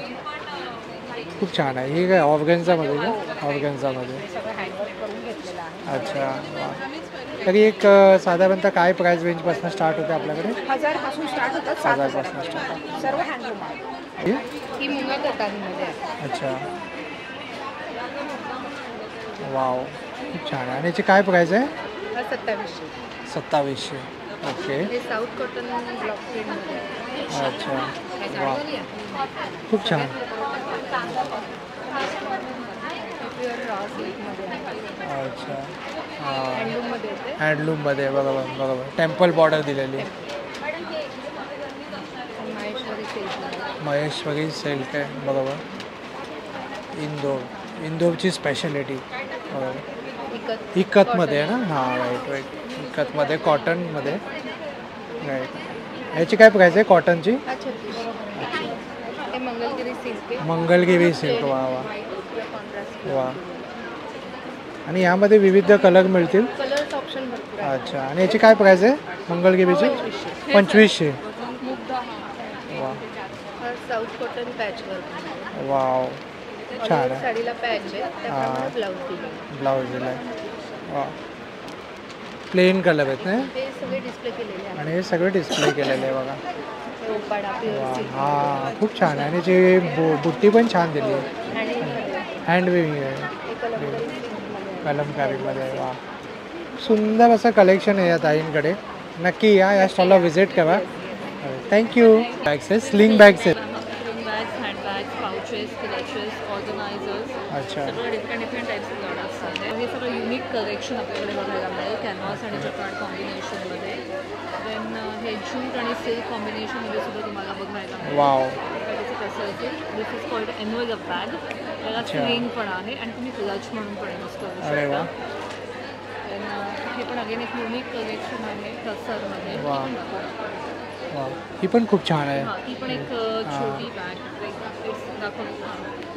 खूप छान आहे. ही काय ऑर्गन्झामध्ये का? ऑर्गन्झामध्ये. अच्छा, वा. तरी एक साधारणतः काय प्राईस रेंजपासून स्टार्ट होते आपल्याकडे? 1000 पासून स्टार्ट होतात. 1000पासून स्टार्ट. सर्व हँडलूम आहे. ही मुंगा कतारीमध्ये आहे. अच्छा, वाव, खूप छान आहे. आणि याची काय प्राईस आहे? 2700. 2700. ओके. हे साऊथ कॉटन ब्लॉक प्रिंटमध्ये आहे. अच्छा, वा, खूप छान. प्युअर रॉ सिल्कमध्ये आहे. अच्छा, हां, हँडलूममध्ये येते. हँडलूममध्ये. बरोबर बरोबर. टेम्पल बॉर्डर दिलेली. माहेश्वरी सिल्कमध्ये. महेश्वरी सिल्क आहे. बरोबर. इंदोरची स्पेशालिटी. बरोबर. इकतमध्ये आहे ना? हां, राईट राईट. इकतमध्ये कॉटनमध्ये. राईट. याची काय प्राईस आहे कॉटनची? 3600. हे मंगलगिरी सिल्क आहे. मंगलगिरी सिल्क. वा वा कॉन्ट्रास्ट वा. आणि यामध्ये विविध कलर मिळतील. कलर्स ऑप्शन भरपूर आहे. अच्छा. आणि याची काय प्राईस आहे? मंगळगिरीचे 2500. वा south cotton patch work wow छान आहे. साडीला पॅच आहे त्याप्रमाणे ब्लाऊज दिले. ब्लाऊज दिला वा प्लेन कलर आहेत ना ते सगळे डिस्प्ले केलेले आहे. आणि हे सगळे डिस्प्ले केलेले आहे बघा. हे ओपाडा वा प्युअर सिल्क हां खूप छान आहे. आणि जे बुट्टी पण छान दिली आहे. हँड विविंग आहे कलमकारीमध्ये आहे. वा सुंदर असं कलेक्शन आहे या ताईंकडे. नक्की या स्टॉलला व्हिजिट करा. थँक्यू. बॅग्स आहेत स्लिंग बॅग्स आहेत. Bags handbags pouches clutches organisers अच्छा सगळं डिफरंट टाईप्सचे प्रॉडक्ट्स आहेत. हे सगळं युनिक कलेक्शन आपल्याकडे बघायला मिळेल कॅनव्हास आणि जकार्ड कॉम्बिनेशनमध्ये. देन हे जूट आणि सिल्क कॉम्बिनेशनमध्ये सुद्धा तुम्हाला बघायला मिळेल. वाव कसं असेल दिस इज कॉल्ड एन्व्हलप बॅग. त्याला स्लिंग पण आहे आणि तुम्ही क्लच म्हणून पण यूज करू अरे वा शकता. देन हे पण अगेन एक युनिक कलेक्शन आहे टसरमध्ये. वा वा ही पण खूप छान आहे. हां ती पण एक छोटी बॅग दाखवतो.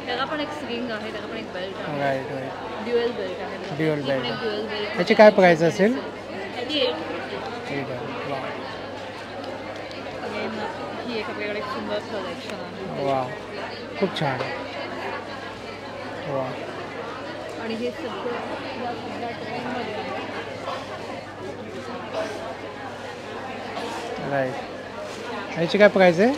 त्याला पण एक स्लिंग आहे त्याला पण एक बेल्ट आहे. राईट राईट ड्युअल बेल्ट आहे. ड्युअल ती पण बेल्ट एक ड्युअल बेल्ट. त्याची काय प्राईस असेल? ती एक ठीक आहे. वा अगेन ही एक आपल्याकडे एक सुंदर कलेक्शन आहे. वा खूप छान वा आणि हे सगळं या सुद्धा ट्रेनमध्ये आहे. राईट याची काय प्राईस आहे?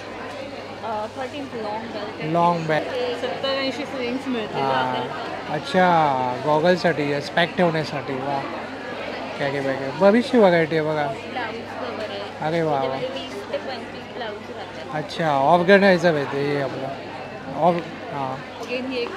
13 लॉंग बेल्ट आहे. लॉंग बॅग 70-80 स्लिंग्स मिळतील. हां अच्छा गॉगलसाठी स्पॅक ठेवण्यासाठी. वा काय काय बॅग आहे. बरीचशी व्हरायटी आहे बघा. ब्लाऊज कवर आहे. अरे वा वा 20 ते 25 ब्लाऊज राहतात. अच्छा ऑर्गनायझर आहे ते आपलं हां अगेन ही एक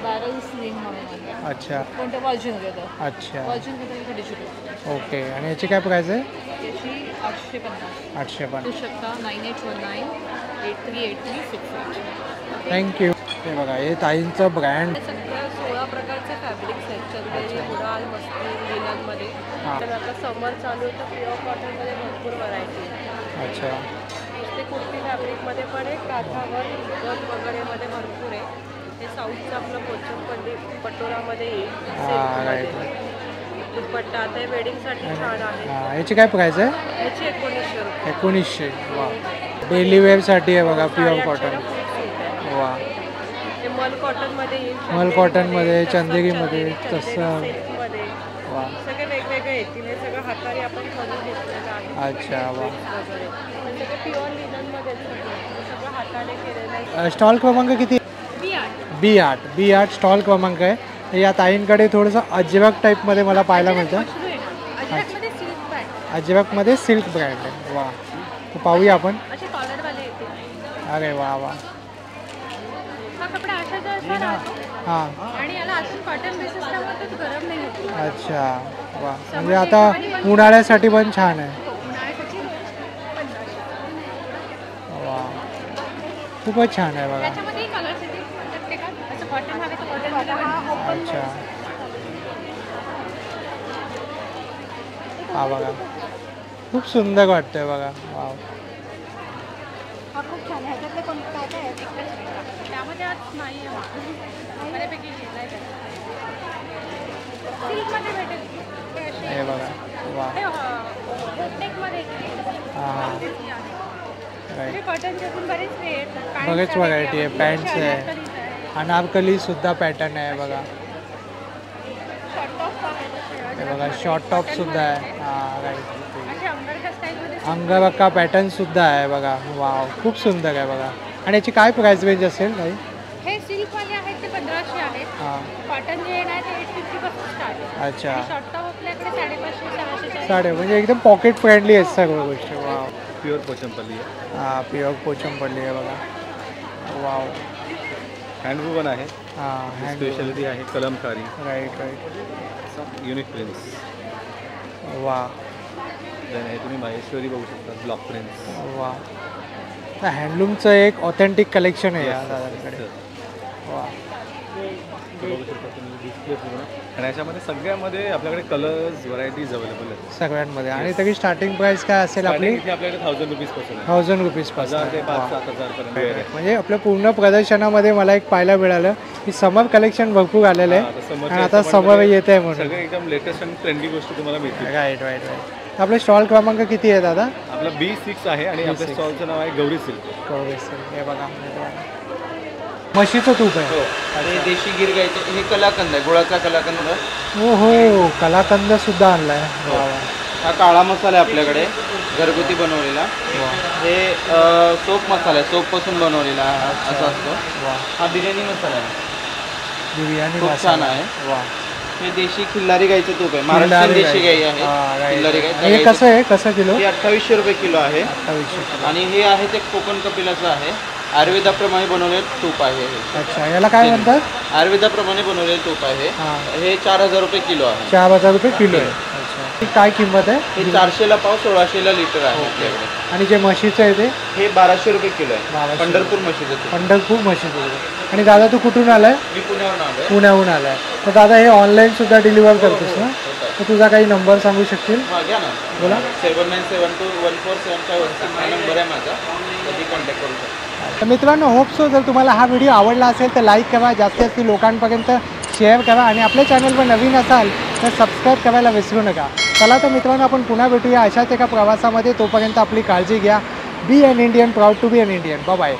बॅरल स्लिंग म्हणून आहे. अच्छा कोणत्या वर्जन घेतं अच्छा वर्जनमध्ये डिजिटल. ओके आणि याची काय प्राईस आहे? याची 850. 850. होऊ शकता 9819-838368. थँक्यू. हे बघा हे ताईंचं ब्रँड. हे सगळं 16 प्रकारचे फॅब्रिक्स आहेत. चंदेरी उडाल मस्लिन लिननमध्ये. हां तर आता समर चालू आहे तर प्युअर कॉटनमध्ये भरपूर व्हरायटी आहे. अच्छा ते कुर्ती फॅब्रिकमध्ये पण आहे. काठावर गल वगैरेमध्ये भरपूर आहे. हे साऊथचं आपलं पोचमपल्ली पटोरामध्ये येईल. हां राईट दुपट्टा आता हे वेडिंगसाठी छान आहे. हां याची काय प्राईस आहे? याची 1900 रुपये. 1900. वा डेली वेअरसाठी आहे बघा प्युअर कॉटन. वा हे मल कॉटनमध्ये येईल. मल कॉटनमध्ये चंदेरीमध्ये तसं सिल्कमध्ये वा सगळे वेगवेगळे येतील. हे सगळं हाताने आपण करून घेतलेलं आहे. अच्छा वा वगैरे सगळे प्युअर लिननमध्ये सगळं हाताने केलेलं आहे. स्टॉल क्रमांक किती? B8 B8 स्टॉल क्रमांक आहे. या ताईंकडे थोडंसं अजरक टाईपमध्ये मला पाहायला मिळतं. अजरकमध्ये सिल्क पॅच अजरकमध्ये सिल्क ब्रँड आहे. वा तर पाहूया आपण. असे कॉलरवाले येतील. अरे वा वा हा कपडा असा असा राहतो हां आणि याला अजून कॉटन बेसिस त्यामुळे तो गरम नाही होतो. अच्छा वा म्हणजे आता उन्हाळ्यासाठी पण छान आहे. उन्हाळ्यासाठी 1500. वा खूपच छान आहे बघा. त्याच्यामध्ये कलर्स येतील प्रत्येकात. असं कॉटन हवे तर कॉटन. अच्छा हा बघा खूप सुंदर वाटतंय बघा. वाव हा खूप छान आहे. ह्याच्यातले कोणते काय काय आहे? त्यामध्ये आज नाही आहे. बऱ्यापैकी सिल्कमध्ये भेटेल. हे असे हे बघा वा हे बोटनेकमध्ये हां राईट कॉटनचे अजून बरेच आहेत. बरेच व्हरायटी आहे. पॅन्ट्स आहे अनारकली सुद्धा पॅटर्न आहे बघा. हे बघा शॉर्ट टॉप सुद्धा आहे. हां राईट अंगरखा पॅटर्न सुद्धा आहे बघा. वाव खूप सुंदर आहे बघा. आणि याची काय प्राइस रेंज असेल काही? हे सिल्कवाले आहेत ते 1500 आहेत. हां कॉटन जे आहे ते 850 पासून स्टार्ट आहे. अच्छा शॉर्ट टॉप आपल्याकडे 550-600 साडे म्हणजे एकदम पॉकेट फ्रेंडली आहेत सर्व गोष्टी. वाव प्युअर पोचमपल्ली आहे. हां प्युअर पोचमपल्ली आहे बघा. वाव हँडवूवन पण आहे. हां हँड स्पेशालिटी आहे kalamkari. Right right unique prints. वा देन हे तुम्ही माहेश्वरी बघू शकता ब्लॉक प्रिन्स. वा हँडलूमचं एक ऑथेंटिक कलेक्शन आहे या दादांकडे. वा बघू शकता तुम्ही डिस्प्ले पूर्ण. आणि याच्यामध्ये सगळ्यामध्ये आपल्याकडे कलर्स व्हरायटीज अवेलेबल आहेत सगळ्यांमध्ये. आणि तरी स्टार्टिंग प्राइस काय असेल आपली? इथे आपल्याकडे 1000 रुपीजपासून आहे. 1000 रुपीजपासून 1000 ते 5,000-7,000 पर्यंत. म्हणजे आपल्या पूर्ण प्रदर्शनामध्ये मला एक पाहायला मिळालं की समर कलेक्शन भरपूर आलेलं आहे आणि आता समर येत आहे म्हणून सगळे एकदम लेटेस्ट आणि ट्रेंडी गोष्टी तुम्हाला मिळतील. Right right right. आपले स्टॉल क्रमांक किती आहे दादा? आपलं B6 आहे आणि आपल्या B6. स्टॉलचं नाव आहे गौरी सिल्क. हे बघा म्हशीचं तूप आहे. हो आणि देशी गिर गाईचे हे कलाकंद आहे, गुळाचा कलाकंद. हो हो कलाकंद सुद्धा आणलाय. हा काळा मसाला आहे आपल्याकडे घरगुती बनवलेला. हे सोप मसाला आहे, सोपपासून बनवलेला असा असतो. हा बिर्याणी मसाला आहे, बिर्याणी खूप छान आहे. हे देशी खिल्लारी गाईचं तूप आहे, महाराष्ट्रीयन देशी गाई आहे खिल्लारी गाई. हे कसं आहे, कसं किलो? हे 2800 रुपये किलो आहे. 2800. आणि हे आहे ते कोकण कपिलाचं आहे, आयुर्वेदाप्रमाणे बनवलेलं तूप आहे हे. अच्छा याला काय म्हणतात? आयुर्वेदाप्रमाणे बनवलेलं तूप आहे. हे 4000 रुपये किलो आहे. 4000 रुपये किलो आहे. अच्छा ही काय किंमत आहे? हे 400ला पाव 1600ला लिटर आहे आपल्याकडे. आणि जे म्हशीचं आहे ते? हे 1200 रुपये किलो आहे. 1200. पंढरपूर म्हशीचं तूप. पंढरपूर म्हशीचं. आणि दादा तू कुठून आलाय? मी पुण्यावरून आलोय. पुण्याहून आलाय. तर दादा हे ऑनलाईन सुद्धा डिलिव्हर करतोस ना? तर तुझा काही नंबर सांगू शकशील? हा घ्या ना, बोला. 7972147516 हा नंबर आहे माझा, कधी कॉन्टॅक्ट करू शकता. तर मित्रांनो होप सो जर तुम्हाला हा व्हिडिओ आवडला असेल तर लाईक करा, जास्तीत जास्त लोकांपर्यंत शेअर करा आणि आपल्या चॅनलवर नवीन असाल तर सबस्क्राईब करायला विसरू नका. चला तर मित्रांनो आपण पुन्हा भेटूया अशाच एका प्रवासामध्ये. तोपर्यंत आपली काळजी घ्या. Be an Indian, proud to be an Indian. Bye.